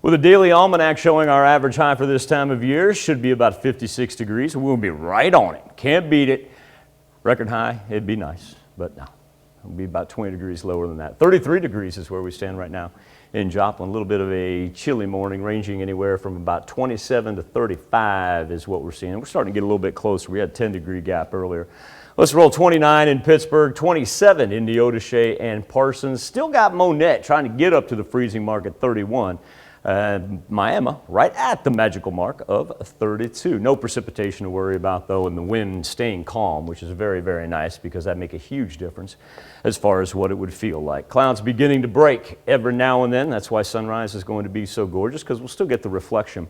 With a daily almanac showing our average high for this time of year, should be about 56 degrees. We'll be right on it. Can't beat it. Record high, it'd be nice, but no. It'll be about 20 degrees lower than that. 33 degrees is where we stand right now in Joplin. A little bit of a chilly morning, ranging anywhere from about 27 to 35 is what we're seeing. We're starting to get a little bit closer. We had a 10-degree gap earlier. Let's roll 29 in Pittsburgh, 27 in Neodesha and Parsons. Still got Monette trying to get up to the freezing mark at 31. Miami right at the magical mark of 32. No precipitation to worry about though, and the wind staying calm, which is very, very nice because that make a huge difference as far as what it would feel like. Clouds beginning to break every now and then. That's why sunrise is going to be so gorgeous, because we'll still get the reflection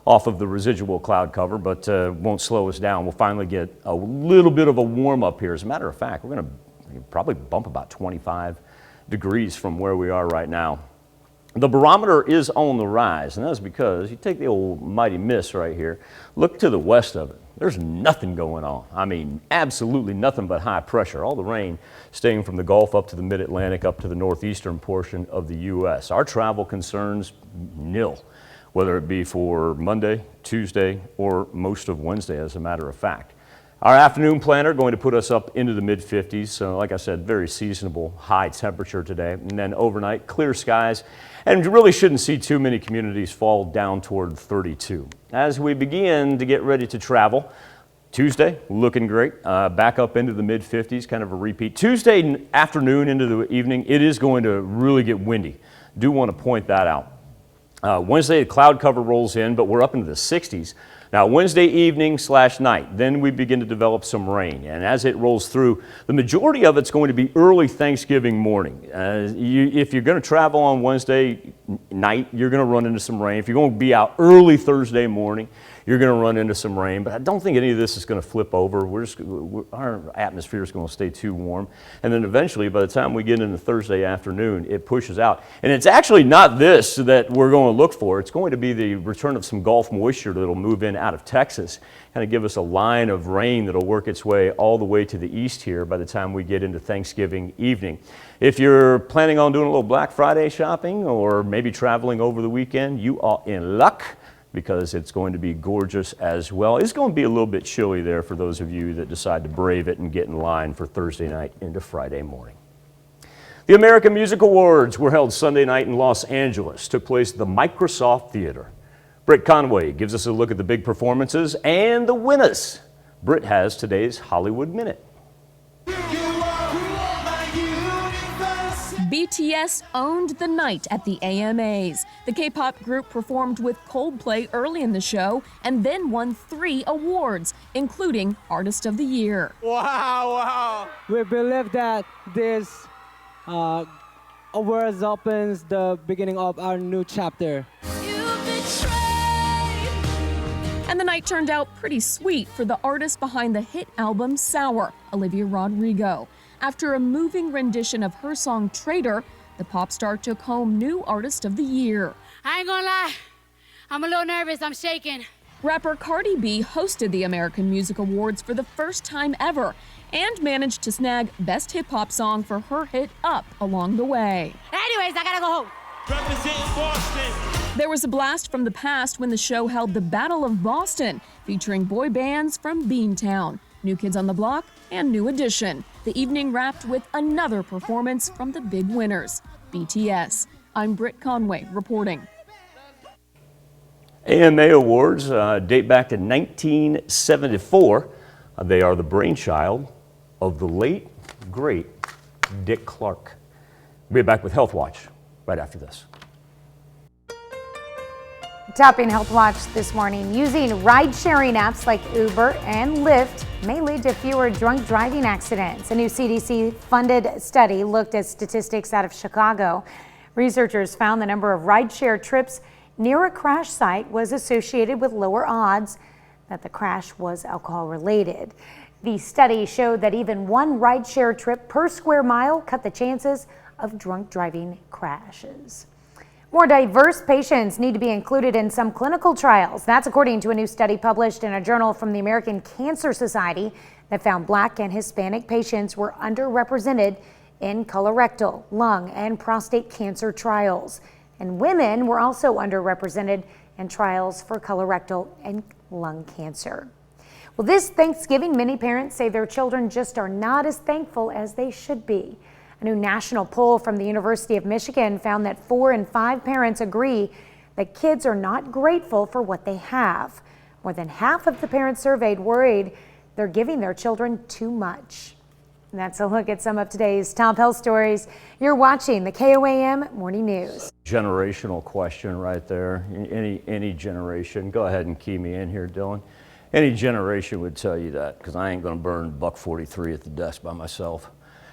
off of the residual cloud cover, but won't slow us down. We'll finally get a little bit of a warm up here. As a matter of fact, we're going to probably bump about 25 degrees from where we are right now. The barometer is on the rise, and that's because you take the old mighty miss right here, look to the west of it. There's nothing going on. I mean, absolutely nothing but high pressure. All the rain staying from the Gulf up to the mid-Atlantic, up to the northeastern portion of the U.S. Our travel concerns, nil, whether it be for Monday, Tuesday, or most of Wednesday, as a matter of fact. Our afternoon planner going to put us up into the mid-50s. So like I said, very seasonable high temperature today. And then overnight, clear skies. And you really shouldn't see too many communities fall down toward 32. As we begin to get ready to travel, Tuesday looking great. Back up into the mid-50s, kind of a repeat. Tuesday afternoon into the evening, it is going to really get windy. Do want to point that out. Wednesday, the cloud cover rolls in, but we're up into the 60s. Now, Wednesday evening / night, then we begin to develop some rain. And as it rolls through, the majority of it's going to be early Thanksgiving morning. If you're going to travel on Wednesday, night, you're going to run into some rain. If you're going to be out early Thursday morning, you're going to run into some rain. But I don't think any of this is going to flip over. Our atmosphere is going to stay too warm. And then eventually, by the time we get into Thursday afternoon, it pushes out. And it's actually not this that we're going to look for. It's going to be the return of some Gulf moisture that will move in out of Texas, kind of give us a line of rain that will work its way all the way to the east here by the time we get into Thanksgiving evening. If you're planning on doing a little Black Friday shopping or maybe traveling over the weekend, you are in luck because it's going to be gorgeous as well. It's going to be a little bit chilly there for those of you that decide to brave it and get in line for Thursday night into Friday morning. The American Music Awards were held Sunday night in Los Angeles, took place at the Microsoft Theater. Britt Conway gives us a look at the big performances and the winners. Britt has today's Hollywood Minute. BTS owned the night at the AMAs. The K-pop group performed with Coldplay early in the show and then won 3 awards, including Artist of the Year. Wow. We believe that this awards opens the beginning of our new chapter. And the night turned out pretty sweet for the artist behind the hit album Sour, Olivia Rodrigo. After a moving rendition of her song Traitor, the pop star took home New Artist of the Year. I ain't gonna lie, I'm a little nervous, I'm shaking. Rapper Cardi B hosted the American Music Awards for the first time ever and managed to snag Best Hip Hop Song for her hit Up along the way. Anyways, I gotta go home. Representing Boston. There was a blast from the past when the show held the Battle of Boston, featuring boy bands from Beantown, New Kids on the Block, and New Edition. The evening wrapped with another performance from the big winners, BTS. I'm Britt Conway reporting. AMA Awards date back to 1974. They are the brainchild of the late, great Dick Clark. We'll be back with Health Watch right after this. Topping Health Watch this morning, using ride-sharing apps like Uber and Lyft may lead to fewer drunk driving accidents. A new CDC-funded study looked at statistics out of Chicago. Researchers found the number of ride-share trips near a crash site was associated with lower odds that the crash was alcohol-related. The study showed that even one ride-share trip per square mile cut the chances of drunk driving crashes. More diverse patients need to be included in some clinical trials. That's according to a new study published in a journal from the American Cancer Society that found Black and Hispanic patients were underrepresented in colorectal, lung, and prostate cancer trials. And women were also underrepresented in trials for colorectal and lung cancer. Well, this Thanksgiving, many parents say their children just are not as thankful as they should be. A new national poll from the University of Michigan found that 4 in 5 parents agree that kids are not grateful for what they have. More than half of the parents surveyed worried they're giving their children too much. And that's a look at some of today's top health stories. You're watching the KOAM Morning News. Generational question right there. Any generation. Go ahead and key me in here, Dylan. Any generation would tell you that, because I ain't going to burn $1.43 at the desk by myself.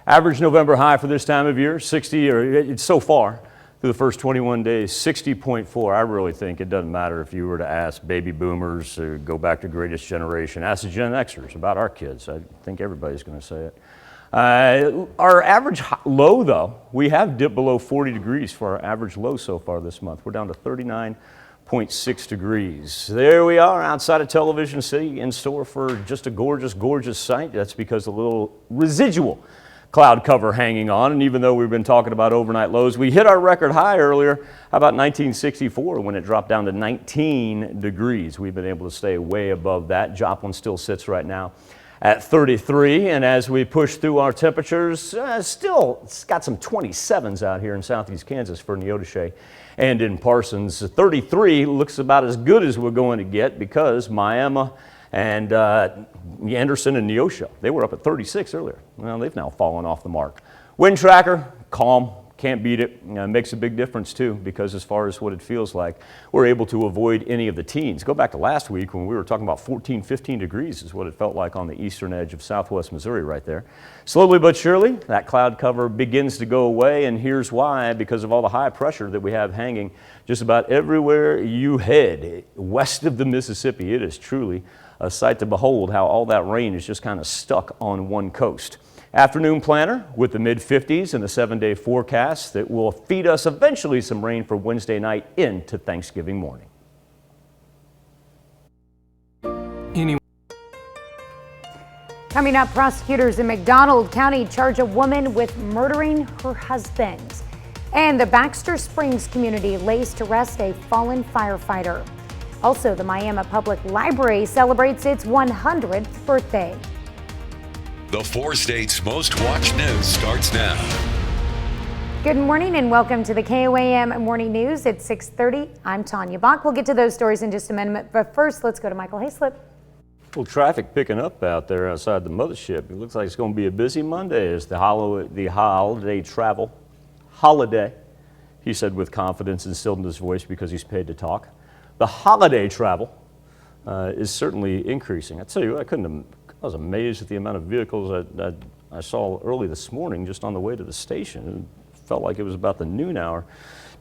Average November high for this time of year, 60, or it's so far through the first 21 days, 60.4. I really think it doesn't matter if you were to ask baby boomers or go back to greatest generation, ask the Gen Xers about our kids. I think everybody's going to say it. Our average low, though, we have dipped below 40 degrees for our average low so far this month. We're down to 39.6 degrees. There we are outside of Television City, in store for just a gorgeous, gorgeous sight. That's because a little residual cloud cover hanging on, and even though we've been talking about overnight lows, we hit our record high earlier, about 1964, when it dropped down to 19 degrees. We've been able to stay way above that. Joplin still sits right now at 33, and as we push through our temperatures, still it's got some 27s out here in southeast Kansas for Neodesha and in Parsons. 33 looks about as good as we're going to get, because Miami and Anderson and Neosho, they were up at 36 earlier. Well, they've now fallen off the mark. Wind tracker, calm, Can't beat it. Makes a big difference too, because as far as what it feels like, we're able to avoid any of the teens. Go back to last week when we were talking about 14, 15 degrees is what it felt like on the eastern edge of southwest Missouri right there. Slowly but surely, that cloud cover begins to go away, and here's why: because of all the high pressure that we have hanging just about everywhere you head west of the Mississippi. It is truly a sight to behold how all that rain is just kind of stuck on one coast. Afternoon planner with the mid-50s and a 7-day forecast that will feed us eventually some rain for Wednesday night into Thanksgiving morning. Coming up, prosecutors in Mcdonald County charge a woman with murdering her husband. And the Baxter Springs community lays to rest a fallen firefighter. Also, the Miami Public Library celebrates its 100th birthday. The 4 states' most watched news starts now. Good morning and welcome to the KOAM Morning News at 6:30. I'm Tanya Bach. We'll get to those stories in just a minute, but first let's go to Michael Hayslip. Well, traffic picking up out there outside the mothership. It looks like it's going to be a busy Monday as the holiday travel holiday, he said with confidence instilled in his voice because he's paid to talk. The holiday travel is certainly increasing. I tell you, I was amazed at the amount of vehicles that I saw early this morning just on the way to the station. It felt like it was about the noon hour.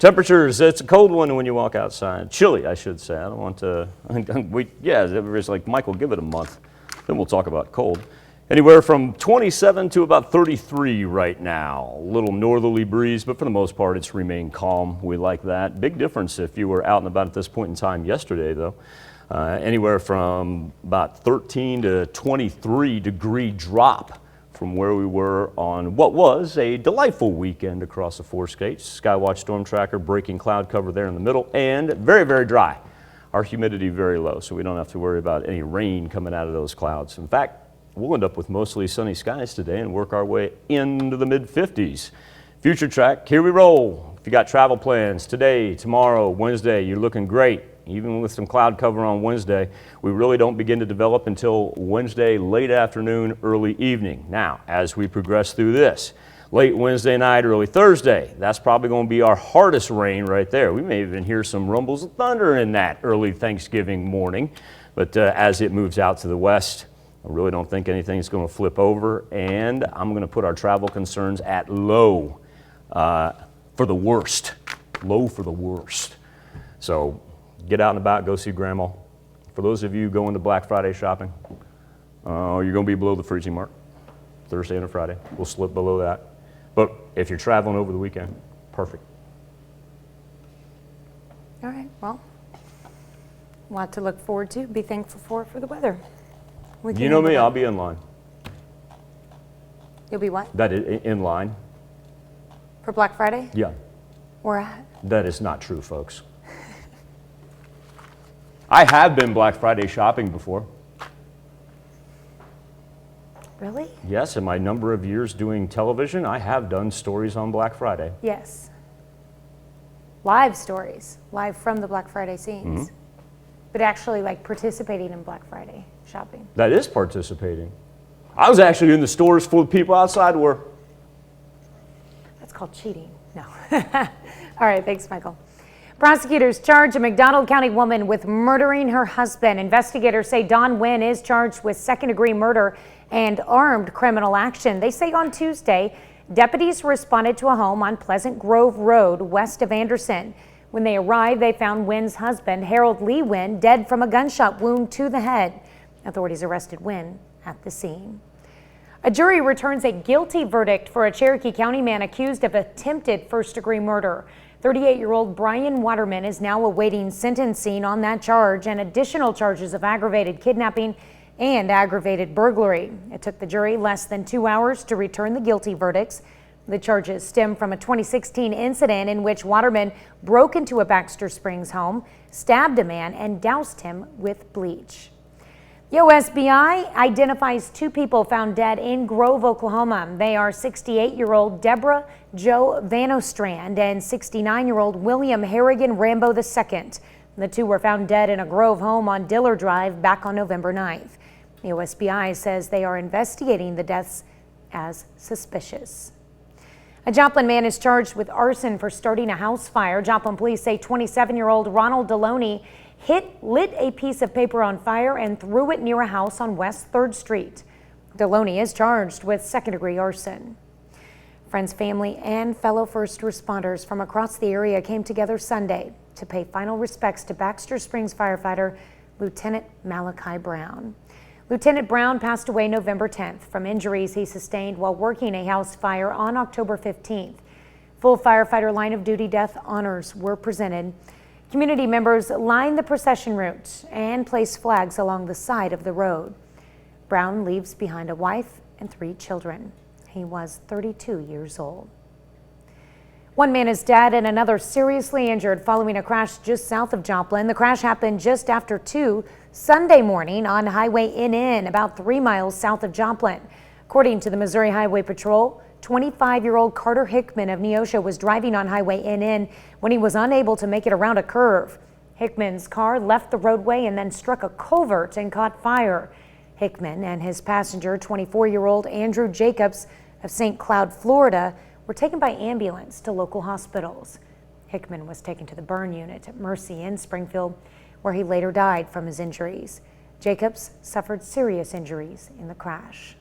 Temperatures, it's a cold one when you walk outside. Chilly, I should say. I don't want to, everybody's like, Michael, give it a month. Then we'll talk about cold. Anywhere from 27 to about 33 right now. A little northerly breeze, but for the most part, it's remained calm. We like that. Big difference if you were out and about at this point in time yesterday, though. Anywhere from about 13 to 23 degree drop from where we were on what was a delightful weekend across the 4 states. Skywatch storm tracker breaking cloud cover there in the middle, and very, very dry. Our humidity very low, so we don't have to worry about any rain coming out of those clouds. In fact, we'll end up with mostly sunny skies today and work our way into the mid-50s. Future track, here we roll. If you got travel plans today, tomorrow, Wednesday, you're looking great. Even with some cloud cover on Wednesday, we really don't begin to develop until Wednesday late afternoon, early evening. Now, as we progress through this, late Wednesday night, early Thursday, that's probably going to be our hardest rain right there. We may even hear some rumbles of thunder in that early Thanksgiving morning. But as it moves out to the west, I really don't think anything's going to flip over. And I'm going to put our travel concerns at low for the worst. Low for the worst. So get out and about, go see Grandma. For those of you going to Black Friday shopping, you're going to be below the freezing mark. Thursday and a Friday, we'll slip below that. But if you're traveling over the weekend, perfect. All right, well, a lot to look forward to. Be thankful for the weather. You know me, I'll be in line. You'll be what? That is in line. For Black Friday? Yeah. Where at? That is not true, folks. I have been Black Friday shopping before. Really? Yes, in my number of years doing television, I have done stories on Black Friday. Yes. Live stories, live from the Black Friday scenes. Mm-hmm. But actually like participating in Black Friday shopping. That is participating. I was actually in the stores full of people outside were. That's called cheating. No. All right, thanks, Michael. Prosecutors charge a Mcdonald County woman with murdering her husband. Investigators say Dawn Wynn is charged with second-degree murder and armed criminal action. They say on Tuesday, deputies responded to a home on Pleasant Grove Road west of Anderson. When they arrived, they found Wynn's husband, Harold Lee Wynn, dead from a gunshot wound to the head. Authorities arrested Wynn at the scene. A jury returns a guilty verdict for a Cherokee County man accused of attempted first-degree murder. 38-year-old Brian Waterman is now awaiting sentencing on that charge and additional charges of aggravated kidnapping and aggravated burglary. It took the jury less than 2 hours to return the guilty verdicts. The charges stem from a 2016 incident in which Waterman broke into a Baxter Springs home, stabbed a man, and doused him with bleach. The OSBI identifies 2 people found dead in Grove, Oklahoma. They are 68-year-old Deborah Jo Vanostrand and 69-year-old William Harrigan Rambo II. The 2 were found dead in a Grove home on Diller Drive back on November 9th. The OSBI says they are investigating the deaths as suspicious. A Joplin man is charged with arson for starting a house fire. Joplin police say 27-year-old Ronald Deloney lit a piece of paper on fire and threw it near a house on West 3rd Street. Deloney is charged with second-degree arson. Friends, family, and fellow first responders from across the area came together Sunday to pay final respects to Baxter Springs firefighter Lieutenant Malachi Brown. Lieutenant Brown passed away November 10th from injuries he sustained while working a house fire on October 15th. Full firefighter line of duty death honors were presented. Community members lined the procession route and placed flags along the side of the road. Brown leaves behind a wife and 3 children. He was 32 years old. One man is dead and another seriously injured following a crash just south of Joplin. The crash happened just after 2 Sunday morning on Highway NN, about 3 miles south of Joplin. According to the Missouri Highway Patrol, 25-year-old Carter Hickman of Neosho was driving on Highway NN when he was unable to make it around a curve. Hickman's car left the roadway and then struck a culvert and caught fire. Hickman and his passenger, 24-year-old Andrew Jacobs of St. Cloud, Florida, were taken by ambulance to local hospitals. Hickman was taken to the burn unit at Mercy in Springfield, where he later died from his injuries. Jacobs suffered serious injuries in the crash.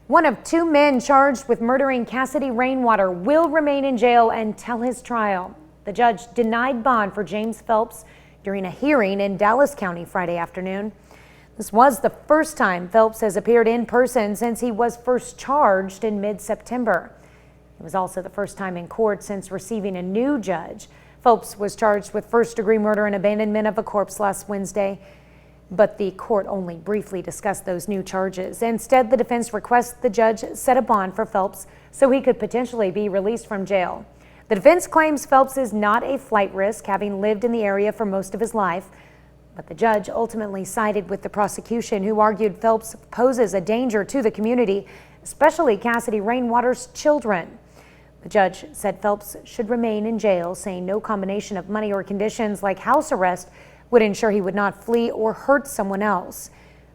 One of 2 men charged with murdering Cassidy Rainwater will remain in jail until his trial. The judge denied bond for James Phelps during a hearing in Dallas County Friday afternoon. This was the first time Phelps has appeared in person since he was first charged in mid-September. It was also the first time in court since receiving a new judge. Phelps was charged with first-degree murder and abandonment of a corpse last Wednesday, but the court only briefly discussed those new charges. Instead, the defense requests the judge set a bond for Phelps so he could potentially be released from jail. The defense claims Phelps is not a flight risk, having lived in the area for most of his life, but the judge ultimately sided with the prosecution, who argued Phelps poses a danger to the community, especially Cassidy Rainwater's children. The judge said Phelps should remain in jail, saying no combination of money or conditions like house arrest would ensure he would not flee or hurt someone else.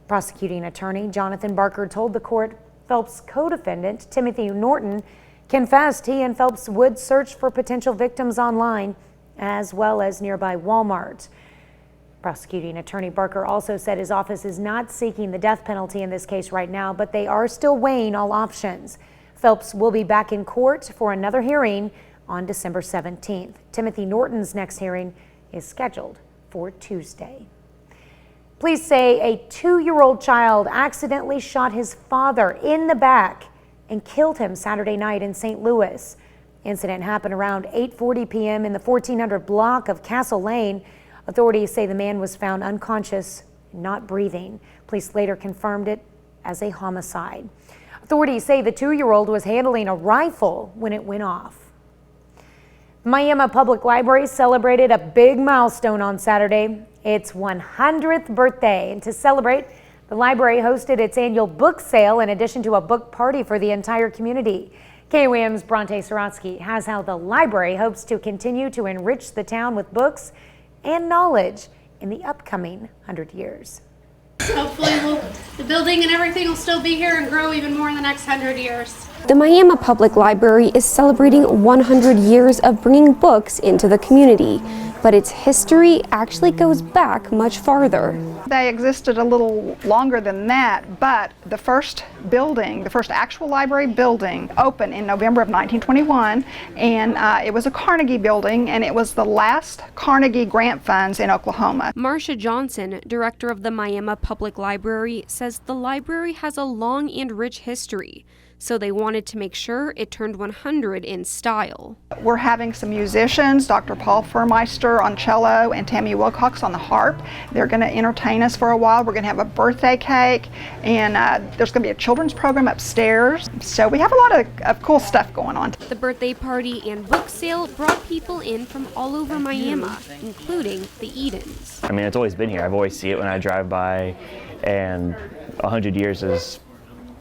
Prosecuting attorney Jonathan Barker told the court Phelps' co-defendant, Timothy Norton, confessed he and Phelps would search for potential victims online as well as nearby Walmart. Prosecuting attorney Barker also said his office is not seeking the death penalty in this case right now, but they are still weighing all options. Phelps will be back in court for another hearing on December 17th. Timothy Norton's next hearing is scheduled for Tuesday. Police say a 2-year-old child accidentally shot his father in the back and killed him Saturday night in St. Louis. Incident happened around 8:40 p.m. in the 1400 block of Castle Lane. Authorities say the man was found unconscious, not breathing. Police later confirmed it as a homicide. Authorities say the 2-year-old was handling a rifle when it went off. Miami Public Library celebrated a big milestone on Saturday, its 100th birthday. And to celebrate, the library hosted its annual book sale in addition to a book party for the entire community. KOAM's Bronte Sorotsky has how the library hopes to continue to enrich the town with books and knowledge in the upcoming 100 years. Hopefully the building and everything will still be here and grow even more in the next 100 years. The Miami Public Library is celebrating 100 years of bringing books into the community, but its history actually goes back much farther. They existed a little longer than that, but the first building, the first actual library building, opened in November of 1921, and it was a Carnegie building, and it was the last Carnegie grant funds in Oklahoma. Marcia Johnson, director of the Miami Public Library, says the library has a long and rich history, so they wanted to make sure it turned 100 in style. We're having some musicians, Dr. Paul Furmeister on cello and Tammy Wilcox on the harp. They're going to entertain us for a while. We're going to have a birthday cake, and there's going to be a children's program upstairs. So we have a lot of cool stuff going on. The birthday party and book sale brought people in from all over Miami, including the Edens. I mean, it's always been here. I've always seen it when I drive by, and 100 years is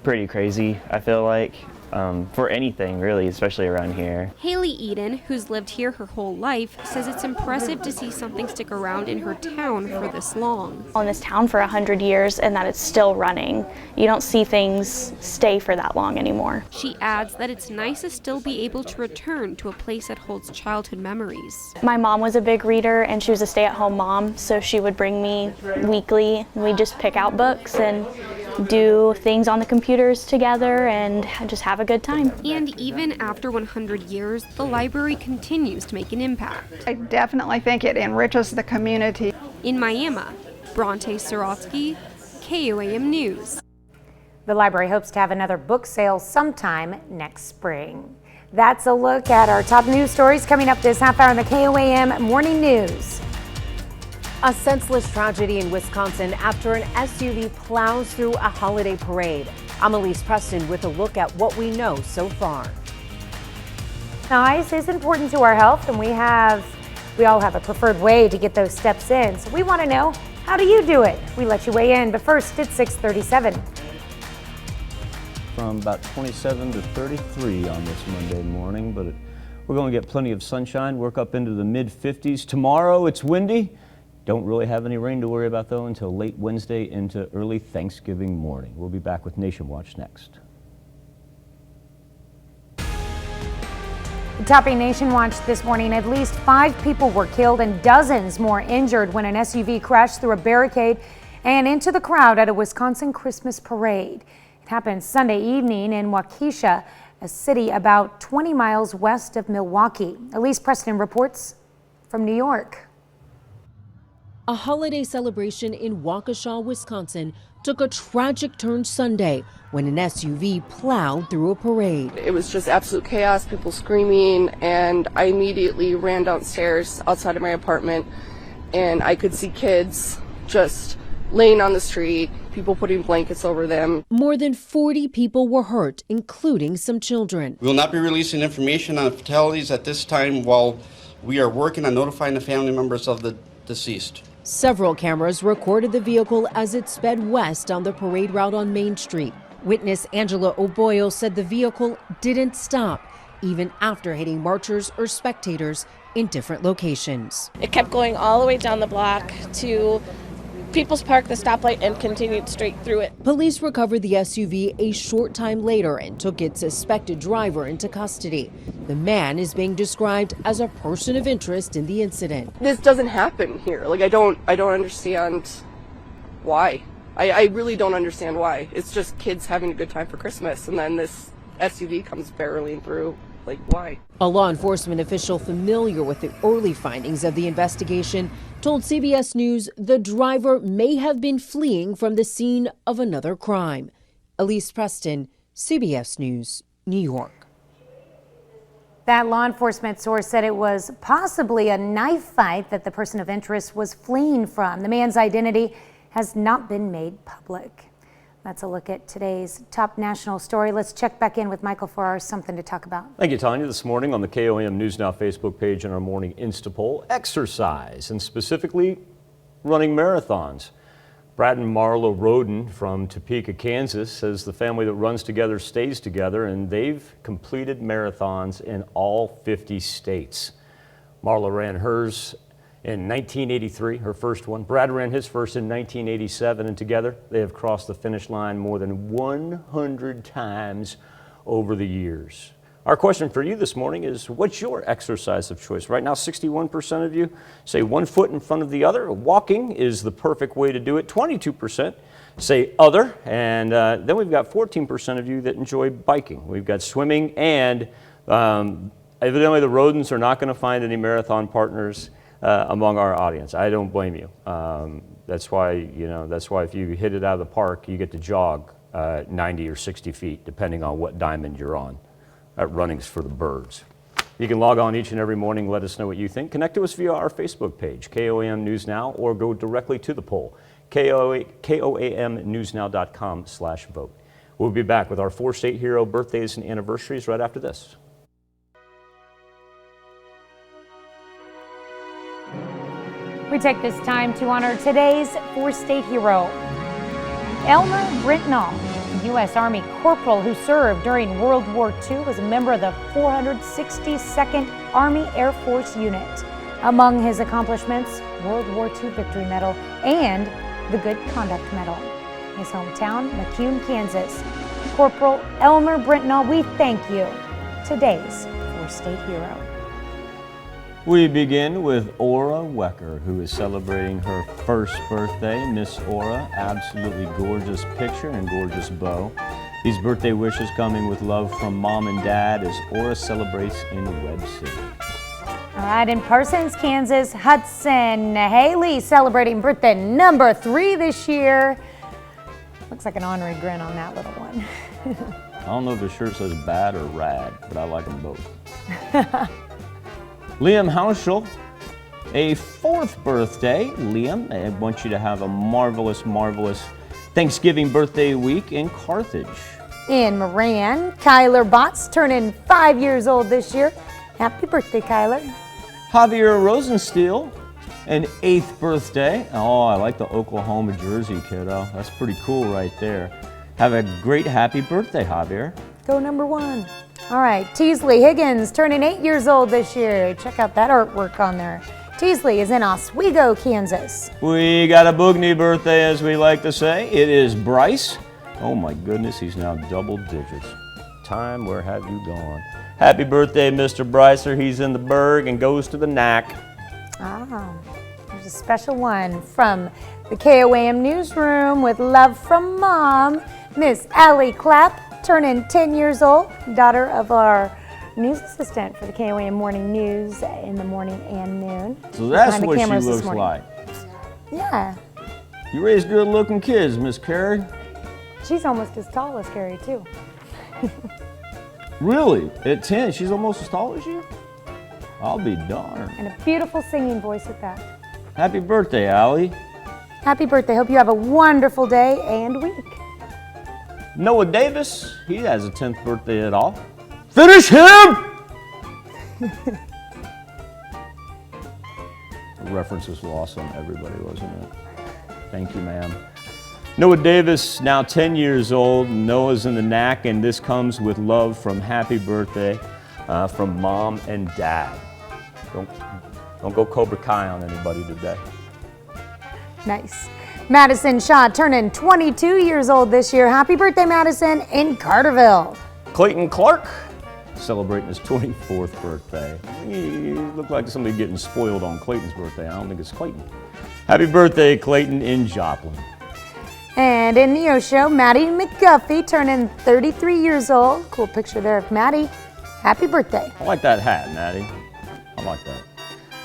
pretty crazy, I feel like. for anything really, especially around here. Haley Eden, who's lived here her whole life, says it's impressive to see something stick around in her town for this long. In this town for 100 years and that it's still running. You don't see things stay for that long anymore. She adds that it's nice to still be able to return to a place that holds childhood memories. My mom was a big reader and she was a stay-at-home mom, so she would bring me weekly. We'd just pick out books and do things on the computers together and just have a good time. And even after 100 years, the library continues to make an impact. I definitely think it enriches the community. In Miami, Bronte Sorotsky, KOAM News. The library hopes to have another book sale sometime next spring. That's a look at our top news stories coming up this half hour in the KOAM Morning News. A senseless tragedy in Wisconsin after an SUV plows through a holiday parade. I'm Elise Preston with a look at what we know so far. Now, ice is important to our health, and we all have a preferred way to get those steps in. So we want to know, how do you do it? We let you weigh in, but first it's 6:37. From about 27 to 33 on this Monday morning, but we're going to get plenty of sunshine, work up into the mid-50s. Tomorrow it's windy. Don't really have any rain to worry about, though, until late Wednesday into early Thanksgiving morning. We'll be back with Nation Watch next. Topping Nation Watch this morning, at least 5 people were killed and dozens more injured when an SUV crashed through a barricade and into the crowd at a Wisconsin Christmas parade. It happened Sunday evening in Waukesha, a city about 20 miles west of Milwaukee. Elise Preston reports from New York. A holiday celebration in Waukesha, Wisconsin took a tragic turn Sunday when an SUV plowed through a parade. It was just absolute chaos, people screaming, and I immediately ran downstairs outside of my apartment and I could see kids just laying on the street, people putting blankets over them. More than 40 people were hurt, including some children. We will not be releasing information on fatalities at this time while we are working on notifying the family members of the deceased. Several cameras recorded the vehicle as it sped west on the parade route on Main Street. Witness Angela O'Boyle said the vehicle didn't stop, even after hitting marchers or spectators in different locations. It kept going all the way down the block to People's Park, the stoplight, and continued straight through it. Police recovered the SUV a short time later and took its suspected driver into custody. The man is being described as a person of interest in the incident. This doesn't happen here. Like, I don't understand why. I really don't understand why. It's just kids having a good time for Christmas, and then this SUV comes barreling through. Like, why? A law enforcement official familiar with the early findings of the investigation told CBS News the driver may have been fleeing from the scene of another crime. Elise Preston, CBS News, New York. That law enforcement source said it was possibly a knife fight that the person of interest was fleeing from. The man's identity has not been made public. That's a look at today's top national story. Let's check back in with Michael for our Something to Talk About. Thank you, Tanya. This morning on the KOAM News Now Facebook page and our morning Insta poll, exercise, and specifically running marathons. Brad and Marla Roden from Topeka, Kansas says the family that runs together stays together, and they've completed marathons in all 50 states. Marla ran hers in 1983, her first one. Brad ran his first in 1987, and together they have crossed the finish line more than 100 times over the years. Our question for you this morning is, what's your exercise of choice? Right now, 61% of you say 1 foot in front of the other. Walking is the perfect way to do it. 22% say other, and then we've got 14% of you that enjoy biking. We've got swimming, and evidently the Rodens are not going to find any marathon partners among our audience. I don't blame you. That's why if you hit it out of the park, you get to jog 90 or 60 feet, depending on what diamond you're on. Running's for the birds. You can log on each and every morning, let us know what you think. Connect to us via our Facebook page, KOAM News Now, or go directly to the poll, KOAMnewsnow.com/vote. We'll be back with our 4 state hero birthdays and anniversaries right after this. We take this time to honor today's 4 state hero, Elmer Britnall. A U.S. Army corporal who served during World War II was a member of the 462nd Army Air Force Unit. Among his accomplishments, World War II Victory Medal and the Good Conduct Medal. His hometown, McCune, Kansas. Corporal Elmer Brentenall, we thank you. Today's four-state hero. We begin with Aura Wecker, who is celebrating her first birthday. Miss Aura, absolutely gorgeous picture and gorgeous bow. These birthday wishes coming with love from Mom and Dad as Aura celebrates in Webb City. All right, in Parsons, Kansas, Hudson Haley celebrating birthday number 3 this year. Looks like an ornery grin on that little one. I don't know if the shirt says bad or rad, but I like them both. Liam Hauschel, a 4th birthday. Liam, I want you to have a marvelous, marvelous Thanksgiving birthday week in Carthage. In Moran, Kyler Botts turning 5 years old this year. Happy birthday, Kyler. Javier Rosensteel, an 8th birthday. Oh, I like the Oklahoma jersey, kiddo. That's pretty cool right there. Have a great happy birthday, Javier. Go number 1. All right, Teasley Higgins turning 8 years old this year. Check out that artwork on there. Teasley is in Oswego, Kansas. We got a Boogney birthday, as we like to say. It is Bryce. Oh my goodness, he's now double digits. Time, where have you gone? Happy birthday, Mr. Brycer. He's in the Berg and goes to the NAC. Ah, there's a special one from the KOAM newsroom with love from Mom. Miss Allie Clapp, turning 10 years old, daughter of our news assistant for the KOAM Morning News in the morning and noon. So that's what she looks like. Yeah. You raised good-looking kids, Miss Carrie. She's almost as tall as Carrie, too. Really? At 10, she's almost as tall as you? I'll be darned. And a beautiful singing voice at that. Happy birthday, Allie. Happy birthday. Hope you have a wonderful day and week. Noah Davis, he has a 10th birthday at all. Finish him! The reference was lost on everybody, wasn't it? Thank you, ma'am. Noah Davis, now 10 years old. Noah's in the NAC, and this comes with love from happy birthday from Mom and Dad. Don't go Cobra Kai on anybody today. Nice. Madison Shaw turning 22 years old this year. Happy birthday, Madison, in Carterville. Clayton Clark, celebrating his 24th birthday. He looked like somebody getting spoiled on Clayton's birthday. I don't think it's Clayton. Happy birthday, Clayton, in Joplin. And in Neosho, Maddie McGuffey turning 33 years old. Cool picture there of Maddie. Happy birthday. I like that hat, Maddie. I like that.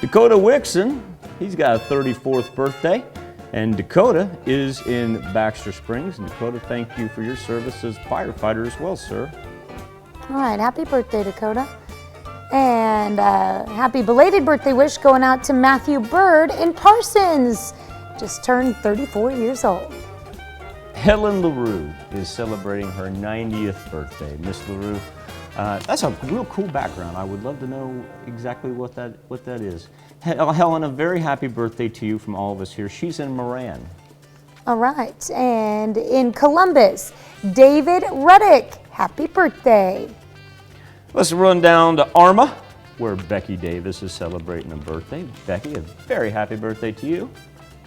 Dakota Wixon, he's got a 34th birthday. And Dakota is in Baxter Springs. And Dakota, thank you for your service as firefighter as well, sir. All right, happy birthday, Dakota. And happy belated birthday wish going out to Matthew Bird in Parsons. Just turned 34 years old. Helen LaRue is celebrating her 90th birthday. Miss LaRue, that's a real cool background. I would love to know exactly what that is. Helen, a very happy birthday to you from all of us here. She's in Moran. All right, and in Columbus, David Ruddick, happy birthday. Let's run down to Arma, where Becky Davis is celebrating a birthday. Becky, a very happy birthday to you.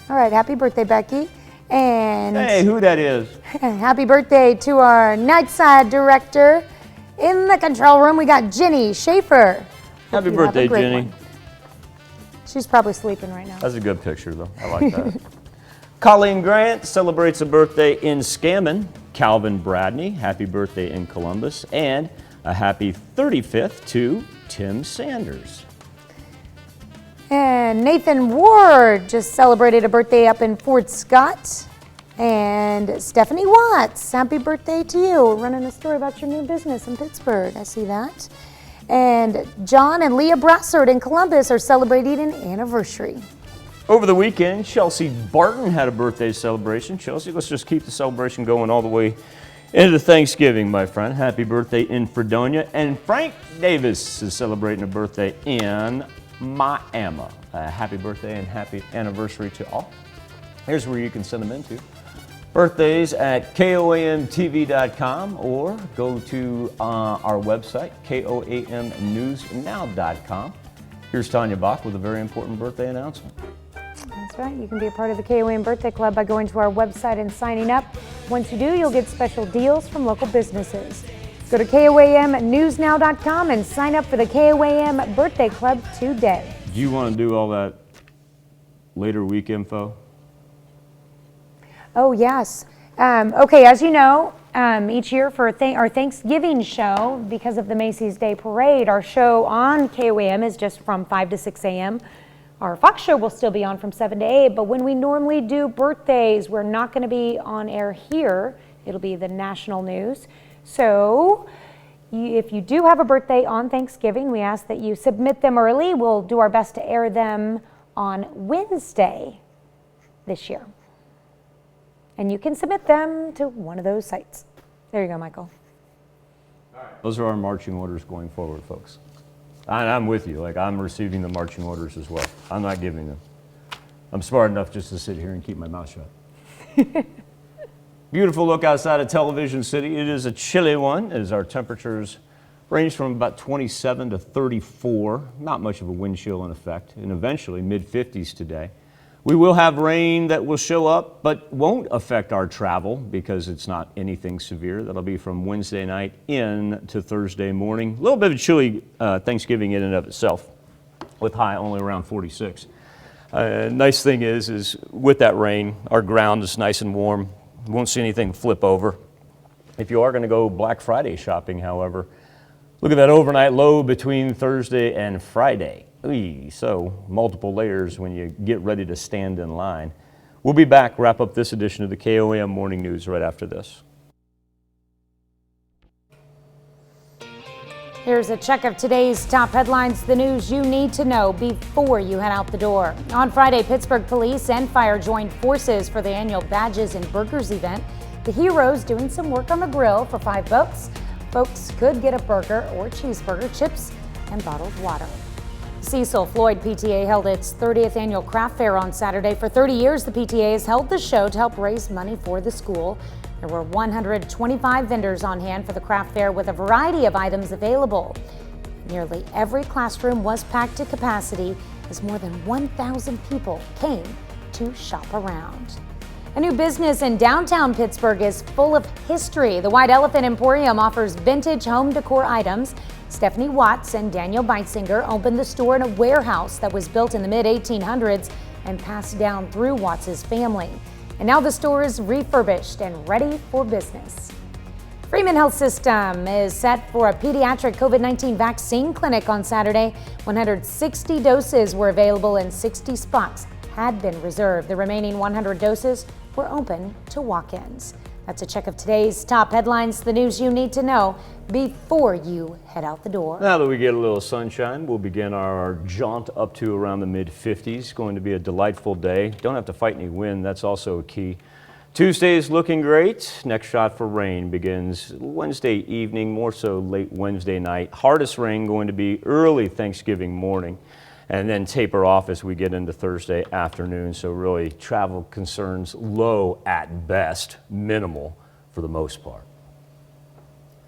All right, happy birthday, Becky. And hey, who that is? Happy birthday to our Nightside director. In the control room, we got Jenny Schaefer. Happy birthday, Jenny. One. She's probably sleeping right now. That's a good picture, though. I like that. Colleen Grant celebrates a birthday in Scammon. Calvin Bradney, happy birthday in Columbus. And a happy 35th to Tim Sanders. And Nathan Ward just celebrated a birthday up in Fort Scott. And Stephanie Watts, happy birthday to you. We're running a story about your new business in Pittsburgh. I see that. And John and Leah Brassard in Columbus are celebrating an anniversary. Over the weekend, Chelsea Barton had a birthday celebration. Chelsea, let's just keep the celebration going all the way into Thanksgiving, my friend. Happy birthday in Fredonia. And Frank Davis is celebrating a birthday in Miami. Happy birthday and happy anniversary to all. Here's where you can send them into. birthdays at KOAMTV.com or go to our website, KOAMNewsNow.com. Here's Tanya Bach with a very important birthday announcement. That's right. You can be a part of the KOAM Birthday Club by going to our website and signing up. Once you do, you'll get special deals from local businesses. Go to KOAMNewsNow.com and sign up for the KOAM Birthday Club today. Do you want to do all that later week info? Oh, yes. Okay, as you know, each year for our Thanksgiving show, because of the Macy's Day Parade, our show on KOAM is just from 5 to 6 a.m. Our Fox show will still be on from 7 to 8, but when we normally do birthdays, we're not going to be on air here. It'll be the national news. So if you do have a birthday on Thanksgiving, we ask that you submit them early. We'll do our best to air them on Wednesday this year. And you can submit them to one of those sites. There you go, Michael. Those are our marching orders going forward, folks. I'm with you. Like, I'm receiving the marching orders as well. I'm not giving them. I'm smart enough just to sit here and keep my mouth shut. Beautiful look outside of Television City. It is a chilly one as our temperatures range from about 27 to 34. Not much of a wind chill in effect, and eventually mid-50s today. We will have rain that will show up, but won't affect our travel because it's not anything severe. That'll be from Wednesday night in to Thursday morning. A little bit of a chilly Thanksgiving in and of itself, with high only around 46. Nice thing is with that rain, our ground is nice and warm. You won't see anything flip over. If you are going to go Black Friday shopping, however, look at that overnight low between Thursday and Friday. So multiple layers when you get ready to stand in line. We'll be back, wrap up this edition of the KOAM Morning News right after this. Here's a check of today's top headlines, the news you need to know before you head out the door. On Friday, Pittsburgh police and fire joined forces for the annual Badges and Burgers event. The heroes doing some work on the grill for $5. Folks could get a burger or cheeseburger, chips, and bottled water. Cecil Floyd PTA held its 30th annual craft fair on Saturday. For 30 years, the PTA has held the show to help raise money for the school. There were 125 vendors on hand for the craft fair with a variety of items available. Nearly every classroom was packed to capacity as more than 1,000 people came to shop around. A new business in downtown Pittsburgh is full of history. The White Elephant Emporium offers vintage home decor items. Stephanie Watts and Daniel Beitzinger opened the store in a warehouse that was built in the mid-1800s and passed down through Watts' family. And now the store is refurbished and ready for business. Freeman Health System is set for a pediatric COVID-19 vaccine clinic on Saturday. 160 doses were available and 60 spots had been reserved. The remaining 100 doses were open to walk-ins. That's a check of today's top headlines, the news you need to know before you head out the door. Now that we get a little sunshine, we'll begin our jaunt up to around the mid-50s. Going to be a delightful day. Don't have to fight any wind, that's also a key. Tuesday is looking great. Next shot for rain begins Wednesday evening, more so late Wednesday night. Hardest rain going to be early Thanksgiving morning, and then taper off as we get into Thursday afternoon. So really travel concerns low at best, minimal for the most part.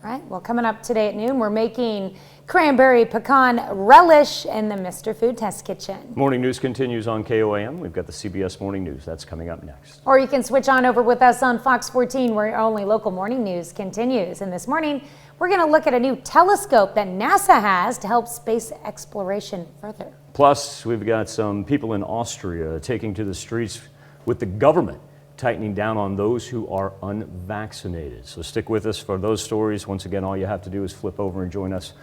All right, well, coming up today at noon, we're making cranberry pecan relish in the Mr. Food Test Kitchen. Morning news continues on KOAM. We've got the CBS Morning News. That's coming up next. Or you can switch on over with us on Fox 14, where your only local morning news continues. And this morning, we're going to look at a new telescope that NASA has to help space exploration further. Plus, we've got some people in Austria taking to the streets with the government tightening down on those who are unvaccinated. So stick with us for those stories. Once again, all you have to do is flip over and join us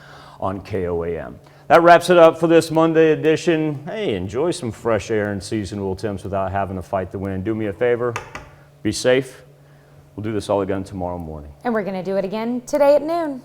on KOAM. That wraps it up for this Monday edition. Hey, enjoy some fresh air and seasonal temps without having to fight the wind. Do me a favor, be safe. We'll do this all again tomorrow morning. And we're going to do it again today at noon.